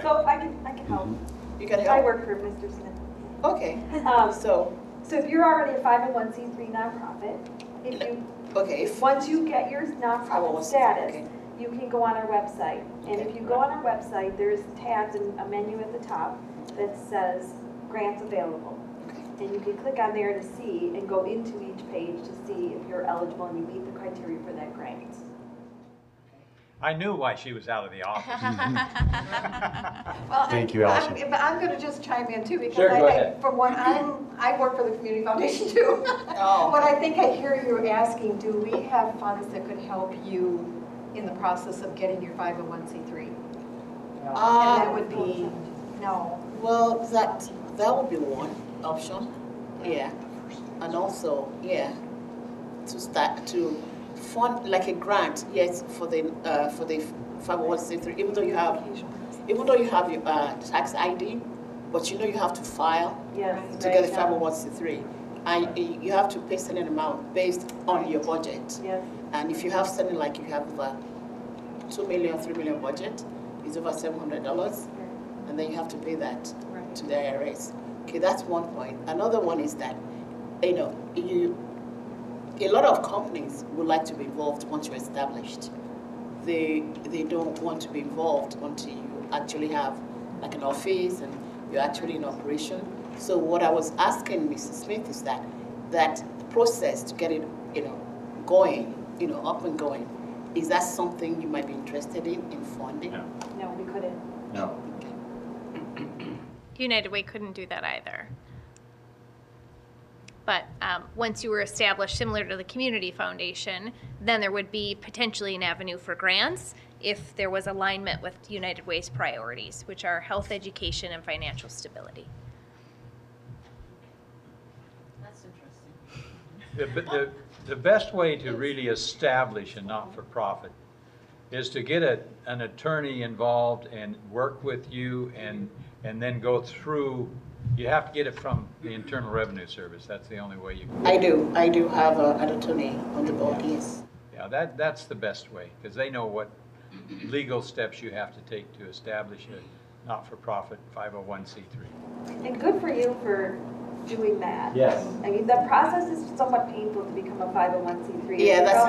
So I can help. You can I help? work for Mr. Smith. Okay. So if you're already a 501c3 nonprofit, once you get your nonprofit status, okay. you can go on our website. And if you go on our website, there's tabs and a menu at the top that says grants available. And you can click on there to see and go into each page to see if you're eligible and you meet the criteria for that grant. I knew why she was out of the office. Well, Thank you, Allison. But I'm going to just chime in too, because Sure, go ahead. from what I work for the community foundation too. Oh. But I think I hear you asking, do we have funds that could help you in the process of getting your 501c3? And that would be, no. Well, that would be one option. Yeah. And also, to start to fund like a grant, yes, for the 501c3, even though you have your tax ID, but you have to file to get the 501c3, and you have to pay certain amount based on your budget. Yes. And if you have something like you have over $2 million, $3 million budget, it's over $700. and then you have to pay that to the IRS. Okay, that's one point. Another one is that, a lot of companies would like to be involved once you're established. They don't want to be involved until you actually have like an office and you're actually in operation. So what I was asking Mrs. Smith is that process to get it, going, up and going, is that something you might be interested in funding? No, we couldn't. No. United Way couldn't do that either. But once you were established, similar to the Community Foundation, then there would be potentially an avenue for grants if there was alignment with United Way's priorities, which are health, education, and financial stability. That's interesting. The best way to really establish a not-for-profit is to get an attorney involved and work with you and then go through. You have to get it from the Internal Revenue Service. That's the only way you can. I do have an attorney on the board, yes. Yeah, that's the best way, because they know what legal steps you have to take to establish a not-for-profit 501c3. And good for you for doing that. Yes. I mean, the process is somewhat painful to become a 501c3. Yeah, that's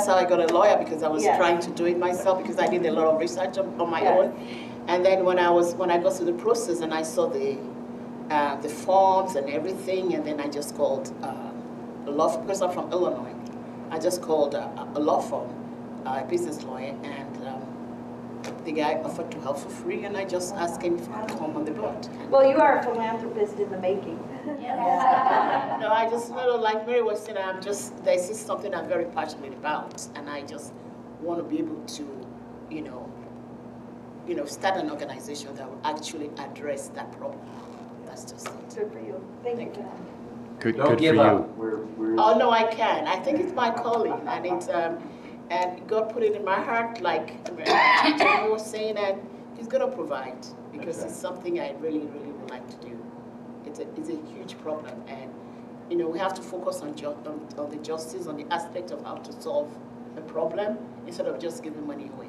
how I I got a lawyer, because I was Yes. trying to do it myself, because I did a lot of research on my Yes. own. And then when I got through the process and I saw the forms and everything, and then I just called a law firm, because I'm from Illinois. I just called a law firm, a business lawyer, and the guy offered to help for free, and I just asked him to come on the board. Well, you are a philanthropist in the making. No, I just like Mary was saying, this is something I'm very passionate about, and I just want to be able to, start an organization that will actually address that problem. That's just it. Good for you. Thank you for that. Good Don't for give you. up. Oh no, I can. I think it's my calling, and it's and God put it in my heart, like Jayme was saying, and He's gonna provide, because it's something I really, really would like to do. It's a huge problem, and we have to focus on the justice, on the aspect of how to solve a problem instead of just giving money away.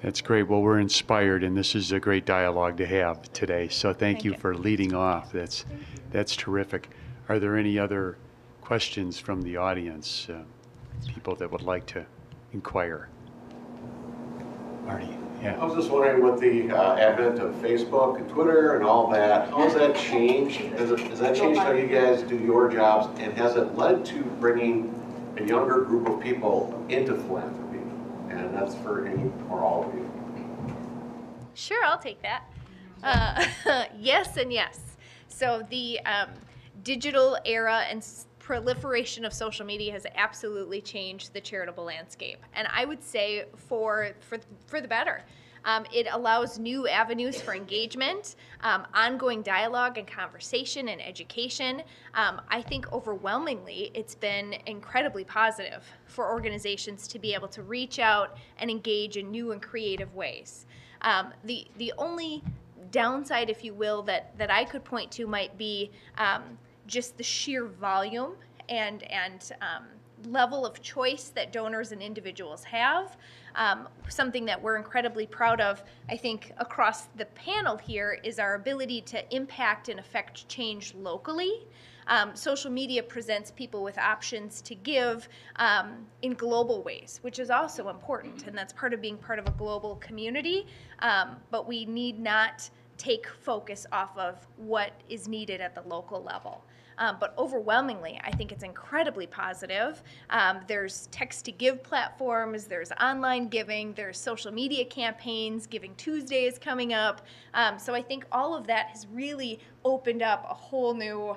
That's great. Well, we're inspired, and this is a great dialogue to have today. So thank you for leading off. That's terrific. Are there any other questions from the audience? People that would like to inquire? Marty, yeah. I was just wondering, with the advent of Facebook and Twitter and all that, how has that changed? Has that changed how you guys do your jobs, and has it led to bringing a younger group of people into philanthropy? And that's for any or all of you. Sure, I'll take that. Yes and yes. So the digital era and proliferation of social media has absolutely changed the charitable landscape, and I would say for the better. It allows new avenues for engagement, ongoing dialogue and conversation and education. I think overwhelmingly it's been incredibly positive for organizations to be able to reach out and engage in new and creative ways. The only downside, if you will, that I could point to might be just the sheer volume and level of choice that donors and individuals have. Something that we're incredibly proud of, I think, across the panel here is our ability to impact and affect change locally. Social media presents people with options to give in global ways, which is also important, and that's part of being part of a global community, but we need not take focus off of what is needed at the local level. But overwhelmingly, I think it's incredibly positive. There's text-to-give platforms, there's online giving, there's social media campaigns, Giving Tuesday is coming up. So I think all of that has really opened up a whole new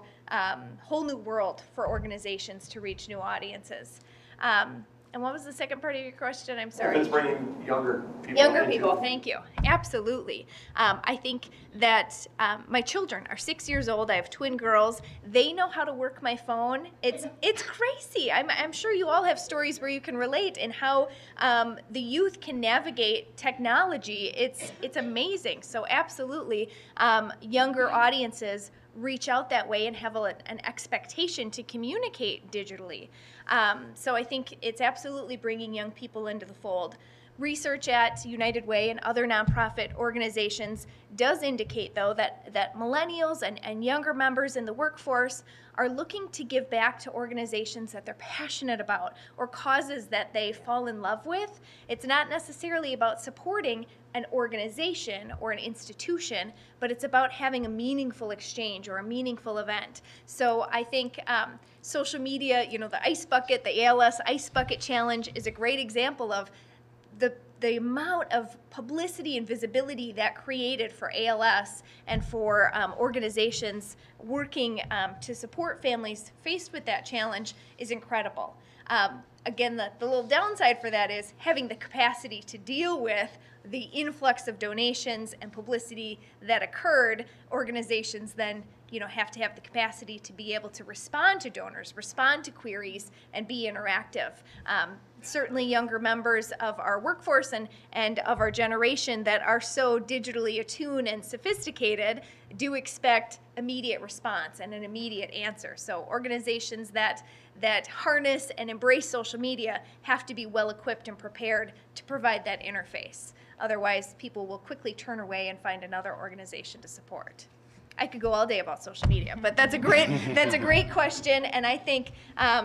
world for organizations to reach new audiences. And what was the second part of your question? I'm sorry. If it's bringing younger people. Younger people, thank you. Absolutely. I think that my children are 6 years old. I have twin girls. They know how to work my phone. It's crazy. I'm sure you all have stories where you can relate and how the youth can navigate technology. It's amazing. So absolutely, younger audiences reach out that way and have an expectation to communicate digitally. So I think it's absolutely bringing young people into the fold. Research at United Way and other nonprofit organizations does indicate, though, that millennials and younger members in the workforce are looking to give back to organizations that they're passionate about or causes that they fall in love with. It's not necessarily about supporting an organization or an institution, but it's about having a meaningful exchange or a meaningful event. So I think social media, the Ice Bucket, the ALS Ice Bucket Challenge is a great example of the amount of publicity and visibility that created for ALS and for organizations working to support families faced with that challenge is incredible. Again, the little downside for that is having the capacity to deal with the influx of donations and publicity that occurred. Organizations then have to have the capacity to be able to respond to donors, respond to queries, and be interactive. Certainly younger members of our workforce and of our generation that are so digitally attuned and sophisticated do expect immediate response and an immediate answer. So organizations that harness and embrace social media have to be well equipped and prepared to provide that interface. Otherwise, people will quickly turn away and find another organization to support. I could go all day about social media, but that's a great question, and I think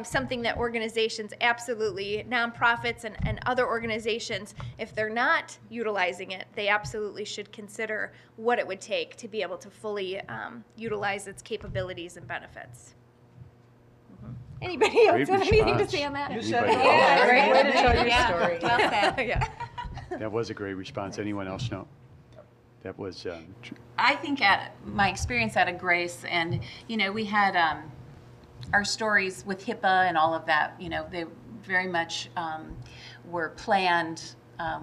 something that organizations absolutely, nonprofits and other organizations, if they're not utilizing it, they absolutely should consider what it would take to be able to fully utilize its capabilities and benefits. Anybody else have anything to say on that? You said it all. Yeah, great way to tell your story. Well said. Yeah. That was a great response. Anyone else know? That was. I think at my experience at a Grace, and we had our stories with HIPAA and all of that. They very much were planned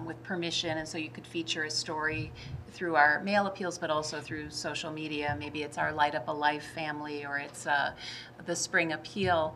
with permission, and so you could feature a story through our mail appeals, but also through social media. Maybe it's our Light Up a Life family, or it's the Spring Appeal.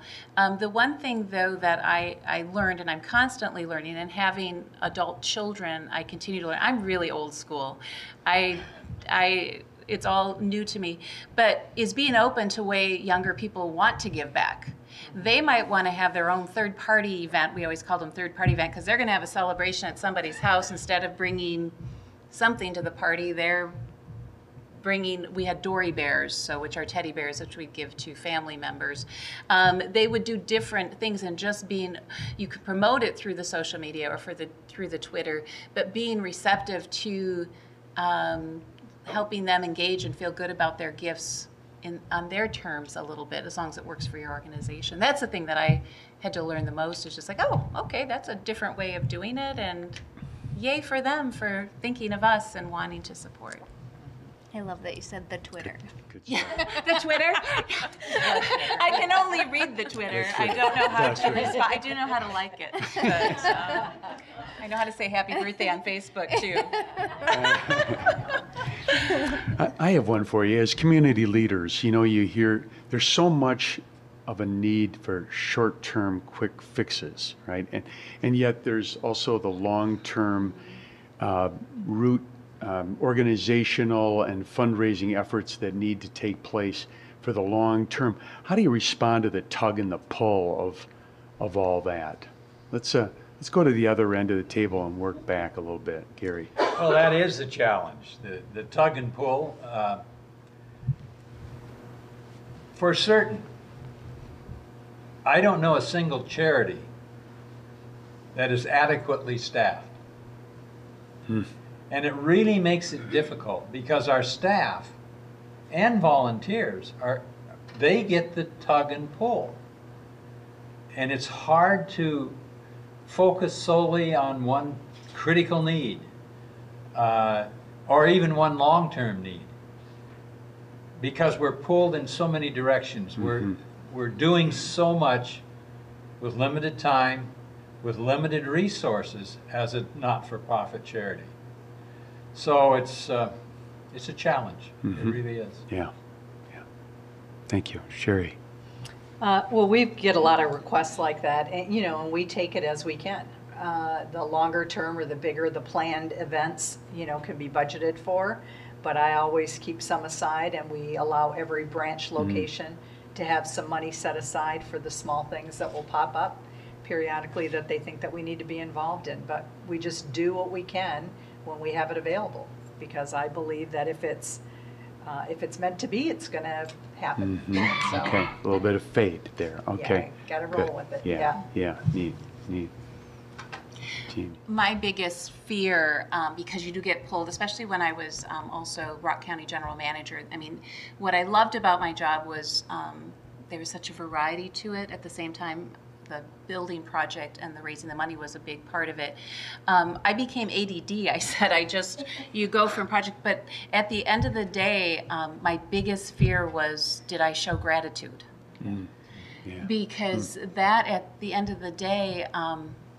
The one thing, though, that I learned, and I'm constantly learning, and having adult children, I continue to learn. I'm really old school. It's all new to me, but is being open to way younger people want to give back. They might want to have their own third-party event. We always call them third-party event because they're going to have a celebration at somebody's house instead of bringing something to the party. We had Dory bears, which are teddy bears, which we'd give to family members. They would do different things, and just you could promote it through the social media or through the Twitter, but being receptive to helping them engage and feel good about their gifts on their terms a little bit, as long as it works for your organization. That's the thing that I had to learn the most, is just like, oh, okay, that's a different way of doing it, and yay for them for thinking of us and wanting to support. I love that you said the Twitter. Good Yeah, the Twitter? I can only read the Twitter. I don't know how to respond. I do know how to like it, but I know how to say happy birthday on Facebook, too. I have one for you. As community leaders, you hear there's so much of a need for short-term quick fixes, right? And yet there's also the long-term root organizational and fundraising efforts that need to take place for the long term. How do you respond to the tug and the pull of all that? Let's go to the other end of the table and work back a little bit, Gary. Well, that is the challenge, the tug and pull. For certain, I don't know a single charity that is adequately staffed. And it really makes it difficult because our staff and volunteers they get the tug and pull. And it's hard to focus solely on one critical need or even one long-term need, because we're pulled in so many directions. We're doing so much with limited time, with limited resources as a not-for-profit charity. So it's a challenge. It really is. Yeah. Thank you, Sherri. Well, we get a lot of requests like that, and we take it as we can. The longer term or the bigger the planned events, can be budgeted for, but I always keep some aside, and we allow every branch location to have some money set aside for the small things that will pop up periodically that they think that we need to be involved in. But we just do what we can when we have it available, because I believe that if it's meant to be, it's going to happen. So, Okay, a little bit of fate there. Okay. Yeah, got to roll Good. with it. Yeah, neat. Jayme. My biggest fear, because you do get pulled, especially when I was also Rock County General Manager. I mean, what I loved about my job was there was such a variety to it. At the same time, the building project and the raising the money was a big part of it. I became ADD. I said, you go from project, but at the end of the day, my biggest fear was, did I show gratitude? Yeah. Because that, at the end of the day,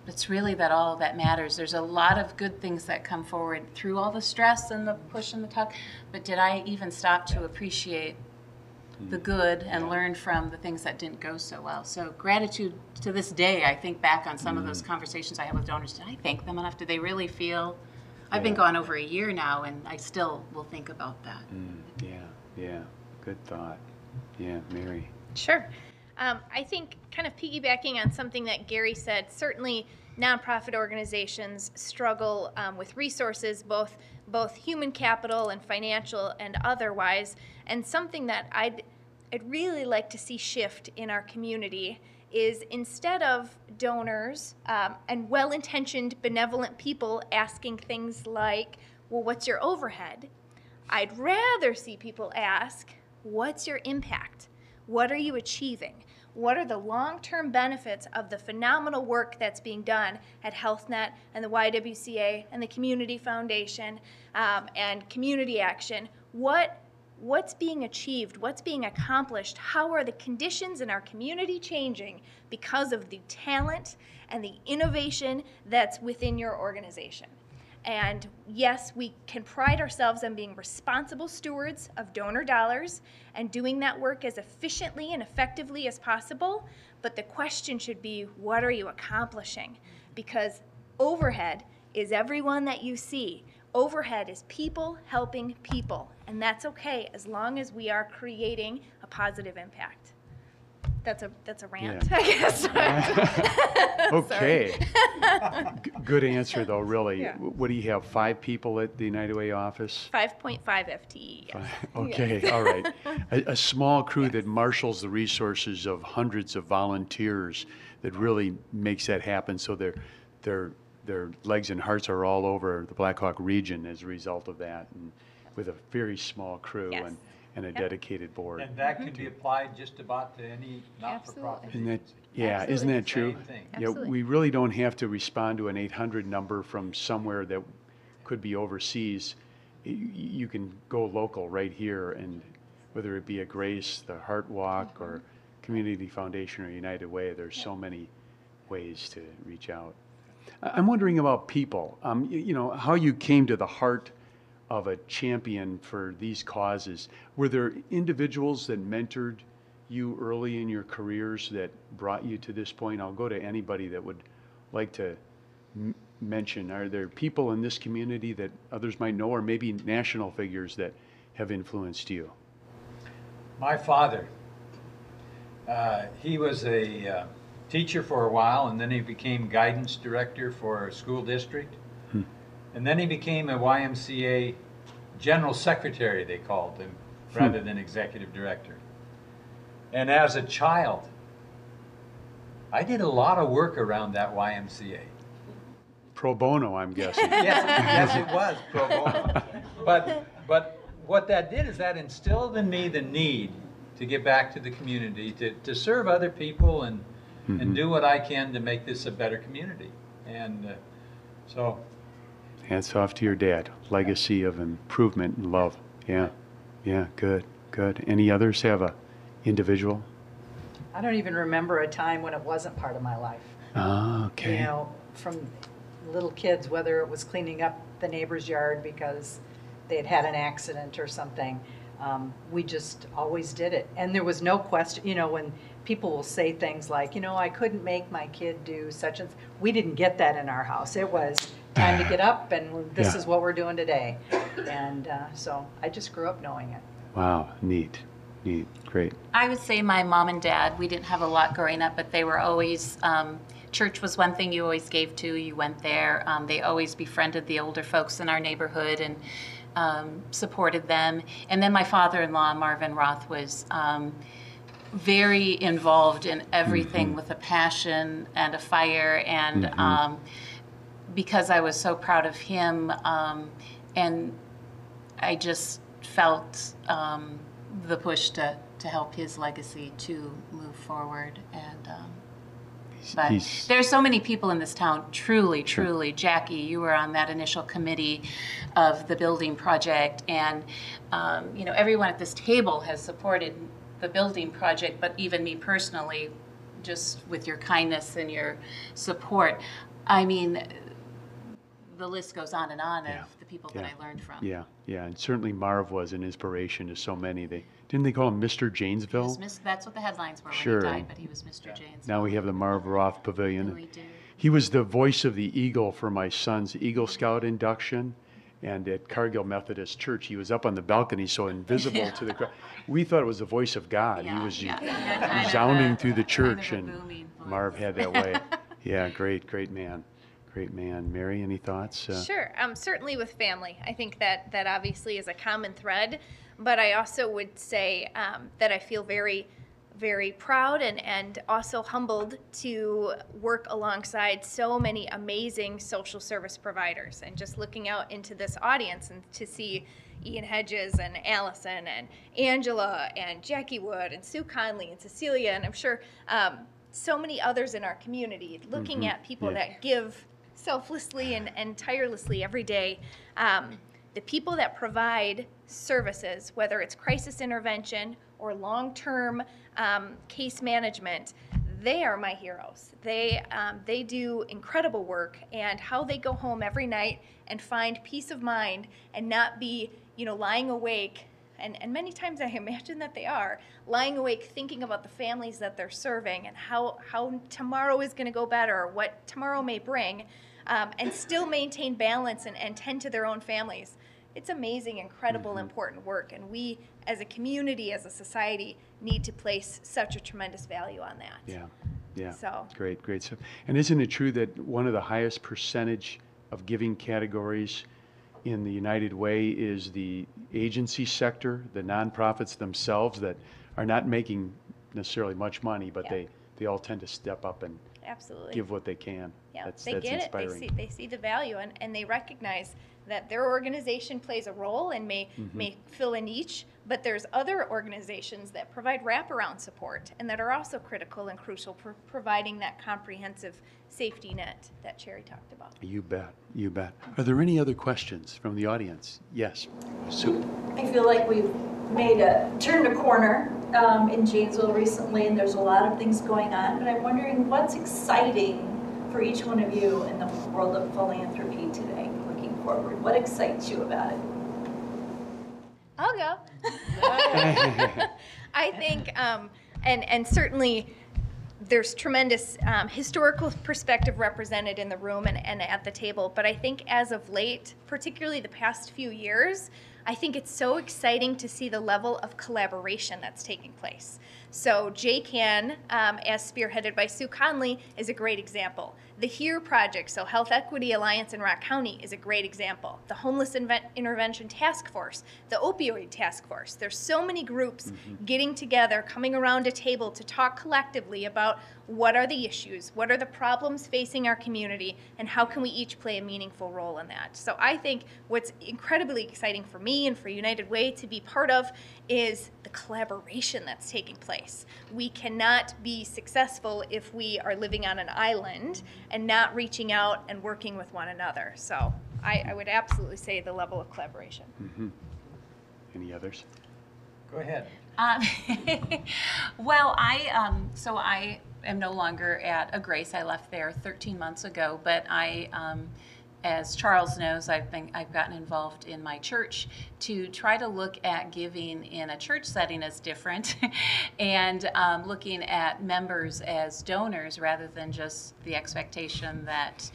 it's really that all that matters. There's a lot of good things that come forward through all the stress and the push and the tug, but did I even stop to appreciate the good and learn from the things that didn't go so well? So gratitude to this day, I think back on some of those conversations I have with donors. Did I thank them enough? Did they really feel? I've been gone over a year now, and I still will think about that. Yeah, good thought. Yeah, Mary. Sure. I think, kind of piggybacking on something that Gary said, certainly nonprofit organizations struggle with resources, both human capital and financial and otherwise. And something that I'd really like to see shift in our community is, instead of donors and well-intentioned, benevolent people asking things like, well, what's your overhead? I'd rather see people ask, what's your impact? What are you achieving? What are the long-term benefits of the phenomenal work that's being done at HealthNet and the YWCA and the Community Foundation and Community Action? What's being achieved? What's being accomplished? How are the conditions in our community changing because of the talent and the innovation that's within your organization? And yes, we can pride ourselves on being responsible stewards of donor dollars and doing that work as efficiently and effectively as possible. But the question should be, what are you accomplishing? Because overhead is everyone that you see. Overhead is people helping people. And that's okay as long as we are creating a positive impact. That's a rant, Yeah. I guess. Okay. Good answer, though, really. Yeah. What do you have, 5 people at the United Way office? 5.5 FTE, yes. Okay, Yes. all right. A small crew that marshals the resources of hundreds of volunteers that really makes that happen, so their legs and hearts are all over the Blackhawk region as a result of that, and with a very small crew. Yes. And a dedicated board. And that can be applied just about to any not-for-profit Isn't that, agency. yeah, isn't that true? Same thing. Yeah, Absolutely. we really don't have to respond to an 800 number from somewhere that could be overseas. You can go local right here, and whether it be a Grace, the Heart Walk, or Community Foundation or United Way, there's so many ways to reach out. I'm wondering about people, you know, how you came to the heart of a champion for these causes. Were there individuals that mentored you early in your careers that brought you to this point? I'll go to anybody that would like to mention. Are there people in this community that others might know, or maybe national figures that have influenced you? My father, he was a teacher for a while, and then he became guidance director for a school district. And then he became a YMCA general secretary, they called him, rather than executive director. And as a child, I did a lot of work around that YMCA. Pro bono, I'm guessing. Yes, it was pro bono. But what that did is that instilled in me the need to get back to the community, to serve other people and do what I can to make this a better community. And so... Hats off to your dad. Legacy of improvement and love. Yeah, good. Any others have a individual? I don't even remember a time when it wasn't part of my life. Ah, okay. You know, from little kids, whether it was cleaning up the neighbor's yard because they'd had an accident or something, we just always did it. And there was no question, you know, when people will say things like, you know, I couldn't make my kid do such and we didn't get that in our house. It was time to get up, and this is what we're doing today. And so I just grew up knowing it. Wow, neat. Neat. Great. I would say my mom and dad, we didn't have a lot growing up, but they were always, church was one thing you always gave to. You went there. They always befriended the older folks in our neighborhood and supported them. And then my father-in-law, Marvin Roth, was very involved in everything with a passion and a fire. And because I was so proud of him, and I just felt the push to help his legacy to move forward. And but there's so many people in this town, truly, Jackie, you were on that initial committee of the building project, and you know, everyone at this table has supported the building project, but even me personally, just with your kindness and your support, I mean, the list goes on and on of the people that I learned from. Yeah, and certainly Marv was an inspiration to so many. Didn't they call him Mr. Janesville? That's what the headlines were when Sure. he died, but he was Mr. Janesville. Now we have the Marv Roth Pavilion. We do. He was the voice of the Eagle for my son's Eagle Scout induction. And at Cargill Methodist Church, he was up on the balcony, so invisible to the crowd. We thought it was the voice of God. He was resounding through the church, and Marv had that way. Yeah, great man. Great man. Mary, any thoughts? Sure. Certainly with family. I think that obviously is a common thread, but I also would say that I feel very, very proud and also humbled to work alongside so many amazing social service providers. And just looking out into this audience and to see Ian Hedges and Allison and Angela and Jackie Wood and Sue Conley and Cecilia, and I'm sure so many others in our community, looking at people that give selflessly and tirelessly every day. The people that provide services, whether it's crisis intervention or long-term case management, they are my heroes. They do incredible work, and how they go home every night and find peace of mind and not be, lying awake. And many times I imagine that they are lying awake thinking about the families that they're serving and how tomorrow is going to go better, or what tomorrow may bring, and still maintain balance and tend to their own families. It's amazing, incredible, important work, and we as a community, as a society, need to place such a tremendous value on that. Yeah. So Great stuff. And isn't it true that one of the highest percentage of giving categories in the United Way is the agency sector, the nonprofits themselves that are not making necessarily much money, but they all tend to step up and absolutely give what they can. Yeah, That's they get inspiring. it. They see the value, and they recognize that their organization plays a role and may fill a niche, but there's other organizations that provide wraparound support and that are also critical and crucial for providing that comprehensive safety net that Sherri talked about. You bet. Are there any other questions from the audience? Yes, Sue. I feel like we've turned a corner in Janesville recently, and there's a lot of things going on, but I'm wondering what's exciting for each one of you in the world of philanthropy today, looking forward. What excites you about it? I'll go. I think, and certainly there's tremendous historical perspective represented in the room and at the table, but I think as of late, particularly the past few years, I think it's so exciting to see the level of collaboration that's taking place. So JCAN, as spearheaded by Sue Conley, is a great example. The HERE project, so Health Equity Alliance in Rock County, is a great example. The Homeless Intervention Task Force, the Opioid Task Force. There's so many groups getting together, coming around a table to talk collectively about what are the issues, what are the problems facing our community, and how can we each play a meaningful role in that. So I think what's incredibly exciting for me and for United Way to be part of is the collaboration that's taking place. We cannot be successful if we are living on an island and not reaching out and working with one another. So I would absolutely say the level of collaboration. Any others? Go ahead. Well, I am no longer at a Grace. I left there 13 months ago, but as Charles knows, I've gotten involved in my church to try to look at giving in a church setting as different and looking at members as donors rather than just the expectation that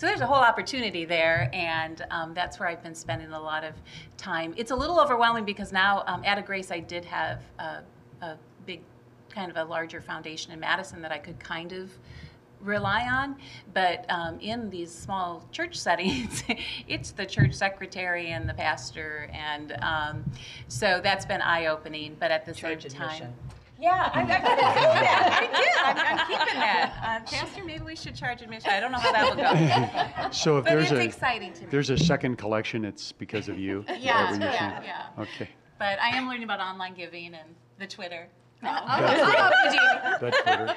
So there's a whole opportunity there, and that's where I've been spending a lot of time. It's a little overwhelming because now at a Grace I did have a big, kind of a larger foundation in Madison that I could kind of rely on, but in these small church settings, it's the church secretary and the pastor, and so that's been eye-opening, but at the same time. Yeah, I'm going to do that. I did. I'm keeping that. Pastor, maybe we should charge admission. I don't know how that will go. So if but there's it's exciting to me. There's a second collection, it's because of you? Yeah. Okay. But I am learning about online giving and the Twitter. That's Twitter.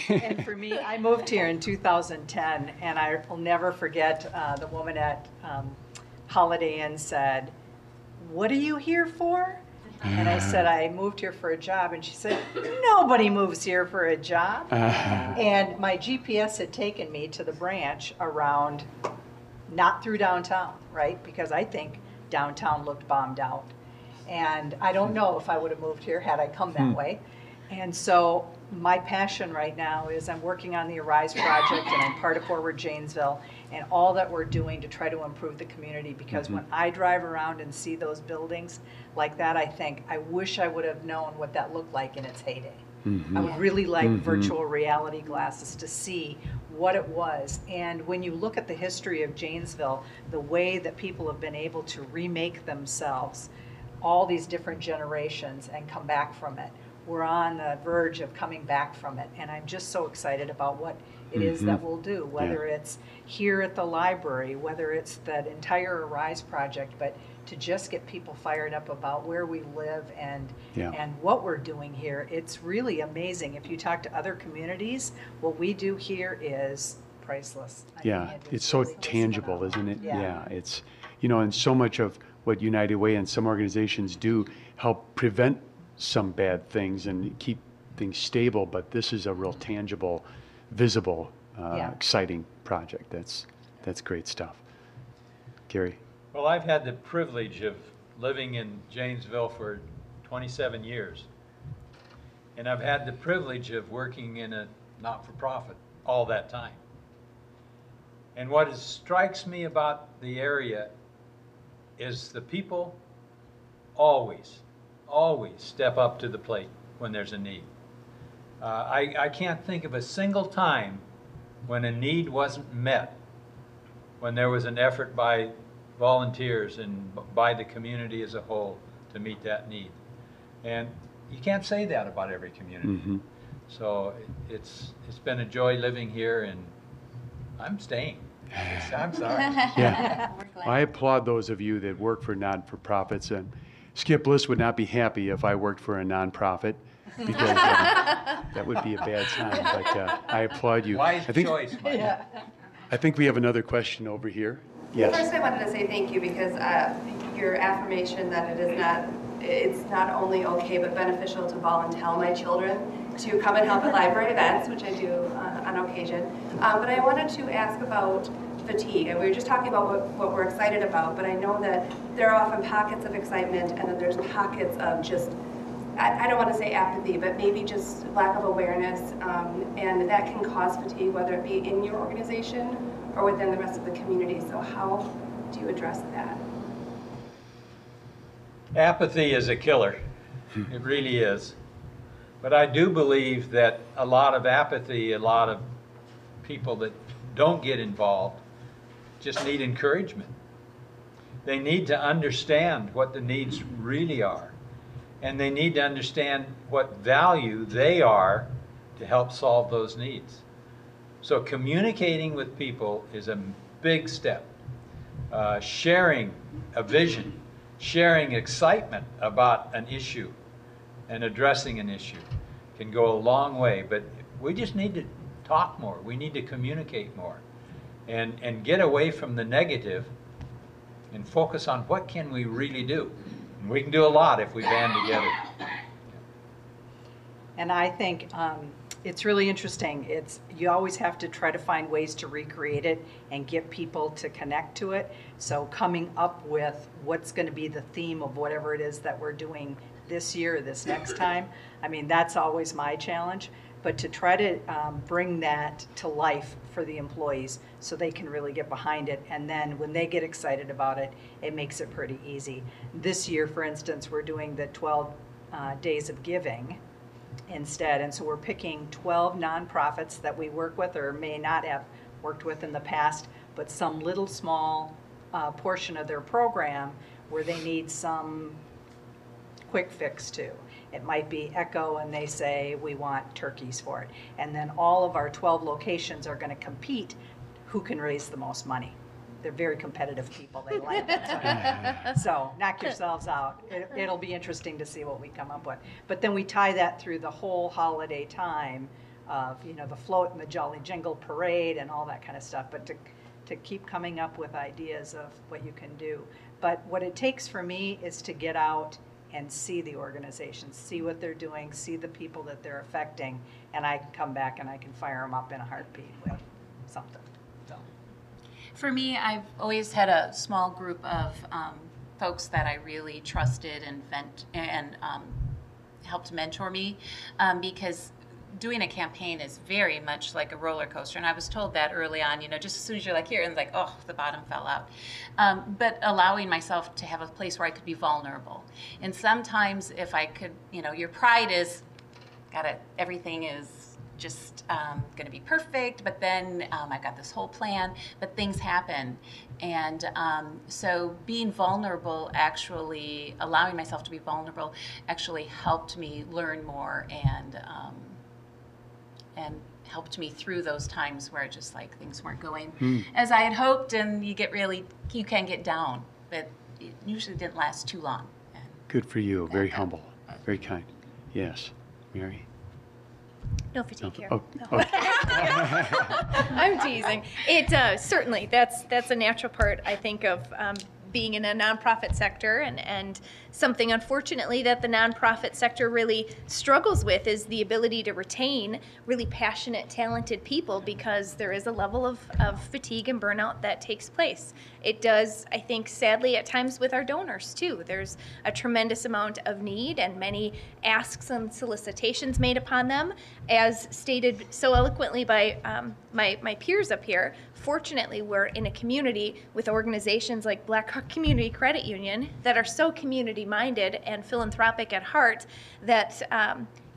And for me, I moved here in 2010, and I will never forget the woman at Holiday Inn said, "What are you here for?" And I said, "I moved here for a job." And she said, "Nobody moves here for a job." And my GPS had taken me to the branch around, not through downtown, right? Because I think downtown looked bombed out. And I don't know if I would have moved here had I come that way. And so my passion right now is I'm working on the Arise project, and I'm part of Forward Janesville, and all that we're doing to try to improve the community, because when I drive around and see those buildings like that, I think, I wish I would have known what that looked like in its heyday. I would really like virtual reality glasses to see what it was. And when you look at the history of Janesville, the way that people have been able to remake themselves, all these different generations, and come back from it. We're on the verge of coming back from it, and I'm just so excited about what it is that we'll do, whether it's here at the library, whether it's that entire Arise project, but to just get people fired up about where we live and what we're doing here. It's really amazing. If you talk to other communities, what we do here is priceless. I mean, it's so really tangible, isn't it? Yeah. It's, and so much of what United Way and some organizations do help prevent some bad things and keep things stable, but this is a real tangible, visible, exciting project. That's great stuff. Gary? Well, I've had the privilege of living in Janesville for 27 years, and I've had the privilege of working in a not-for-profit all that time. And what strikes me about the area is the people always step up to the plate when there's a need. I can't think of a single time when a need wasn't met, when there was an effort by volunteers and by the community as a whole to meet that need. And you can't say that about every community. So it's been a joy living here, and I'm staying. I'm sorry. I applaud those of you that work for non-for-profits, and Skip Bliss would not be happy if I worked for a nonprofit, because that would be a bad time. But I applaud you. Wise choice, Mike. I think we have another question over here. Yes. First, I wanted to say thank you, because your affirmation that it's not only okay but beneficial to volunteer my children to come and help at library events, which I do on occasion. But I wanted to ask about fatigue. And we were just talking about what we're excited about, but I know that there are often pockets of excitement, and then there's pockets of just, I don't want to say apathy, but maybe just lack of awareness, and that can cause fatigue, whether it be in your organization or within the rest of the community. So how do you address that? Apathy is a killer. It really is. But I do believe that a lot of apathy, a lot of people that don't get involved just need encouragement. They need to understand what the needs really are. And they need to understand what value they are to help solve those needs. So communicating with people is a big step. Sharing a vision, sharing excitement about an issue and addressing an issue can go a long way, but we just need to talk more. We need to communicate more and get away from the negative and focus on what can we really do. And we can do a lot if we band together. And I think it's really interesting. You always have to try to find ways to recreate it and get people to connect to it. So coming up with what's going to be the theme of whatever it is that we're doing this year or this next time, I mean, that's always my challenge. but to try to bring that to life for the employees so they can really get behind it. And then when they get excited about it, it makes it pretty easy. This year, for instance, we're doing the 12 days of giving instead. And so we're picking 12 nonprofits that we work with or may not have worked with in the past, but some little small portion of their program where they need some quick fix to. It might be Echo and they say we want turkeys for it. And then all of our 12 locations are going to compete who can raise the most money. They're very competitive people. They like it. So knock yourselves out. It'll be interesting to see what we come up with. But then we tie that through the whole holiday time of, you know, the float and the Jolly Jingle Parade and all that kind of stuff. But to keep coming up with ideas of what you can do. But what it takes for me is to get out and see the organizations, see what they're doing, see the people that they're affecting, and I can come back and I can fire them up in a heartbeat with something. So. For me, I've always had a small group of folks that I really trusted and helped mentor me because doing a campaign is very much like a roller coaster. And I was told that early on, you know, just as soon as you're like here and like, oh, the bottom fell out. But allowing myself to have a place where I could be vulnerable. And sometimes if I could, you know, your pride is, everything is just going to be perfect, but then I've got this whole plan, but things happen. And so being vulnerable, actually allowing myself to be vulnerable actually helped me learn more and helped me through those times where just like things weren't going as I had hoped, and you can get down, but it usually didn't last too long. Good for you. Very humble. Very kind. Yes. Mary? No fatigue here. Oh, No. I'm teasing. It certainly, that's a natural part, I think, of being in a nonprofit sector, and something unfortunately that the nonprofit sector really struggles with is the ability to retain really passionate, talented people, because there is a level of fatigue and burnout that takes place. It does, I think, sadly at times with our donors too. There's a tremendous amount of need and many asks and solicitations made upon them, as stated so eloquently by my peers up here. Fortunately, we're in a community with organizations like Blackhawk Community Credit Union that are so community-minded and philanthropic at heart that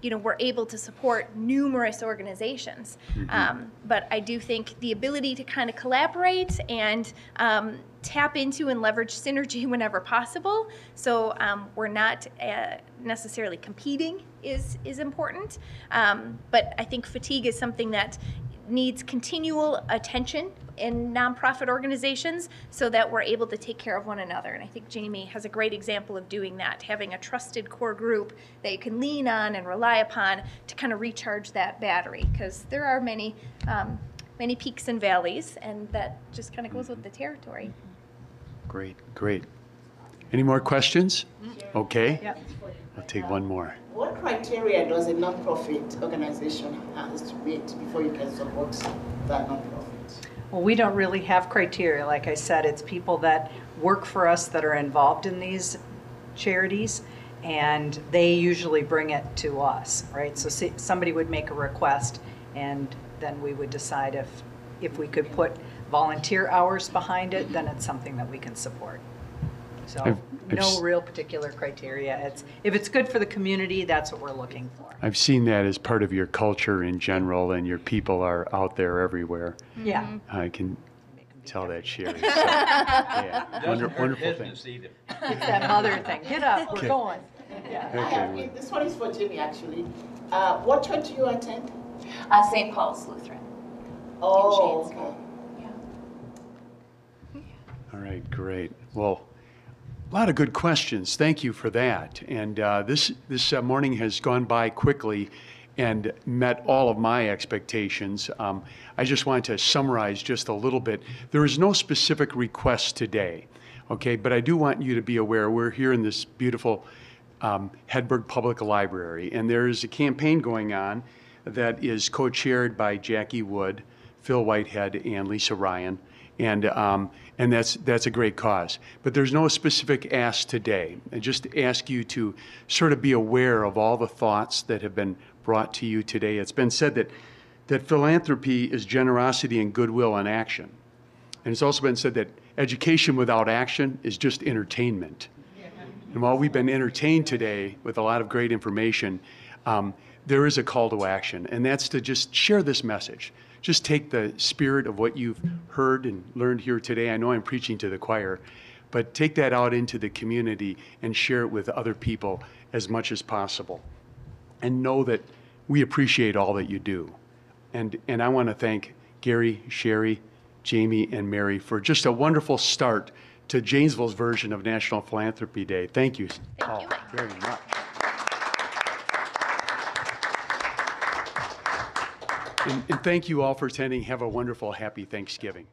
we're able to support numerous organizations. But I do think the ability to kind of collaborate and tap into and leverage synergy whenever possible, so we're not necessarily competing, is important. But I think fatigue is something that needs continual attention in nonprofit organizations so that we're able to take care of one another. And I think Jayme has a great example of doing that, having a trusted core group that you can lean on and rely upon to kind of recharge that battery, because there are many peaks and valleys, and that just kind of goes with the territory. Great, great. Any more questions? Okay. Yep. I'll take one more. What criteria does a nonprofit organization have to meet before you can support that nonprofit? Well, we don't really have criteria. Like I said, it's people that work for us that are involved in these charities, and they usually bring it to us, right? So somebody would make a request, and then we would decide if we could put volunteer hours behind it, then it's something that we can support. So no real particular criteria. If it's good for the community, that's what we're looking for. I've seen that as part of your culture in general, and your people are out there everywhere. Yeah. I can tell that, Sherri. So, yeah. Wonderful thing. It's that mother thing. Get up, we're going. Yeah. Okay. This one is for Jayme, actually. What church do you attend? St. Paul's Lutheran. Oh, okay. Yeah. All right, great. Well, a lot of good questions. Thank you for that. And this morning has gone by quickly and met all of my expectations. I just wanted to summarize just a little bit. There is no specific request today, okay? But I do want you to be aware we're here in this beautiful Hedberg Public Library, and there is a campaign going on that is co-chaired by Jackie Wood, Phil Whitehead, and Lisa Ryan. And that's a great cause. But there's no specific ask today. I just ask you to sort of be aware of all the thoughts that have been brought to you today. It's been said that philanthropy is generosity and goodwill in action. And it's also been said that education without action is just entertainment. And while we've been entertained today with a lot of great information, there is a call to action, and that's to just share this message. Just take the spirit of what you've heard and learned here today. I know I'm preaching to the choir, but take that out into the community and share it with other people as much as possible. And know that we appreciate all that you do. And I want to thank Gary, Sherri, Jayme, and Mary for just a wonderful start to Janesville's version of National Philanthropy Day. Thank you all very much. And thank you all for attending. Have a wonderful, happy Thanksgiving.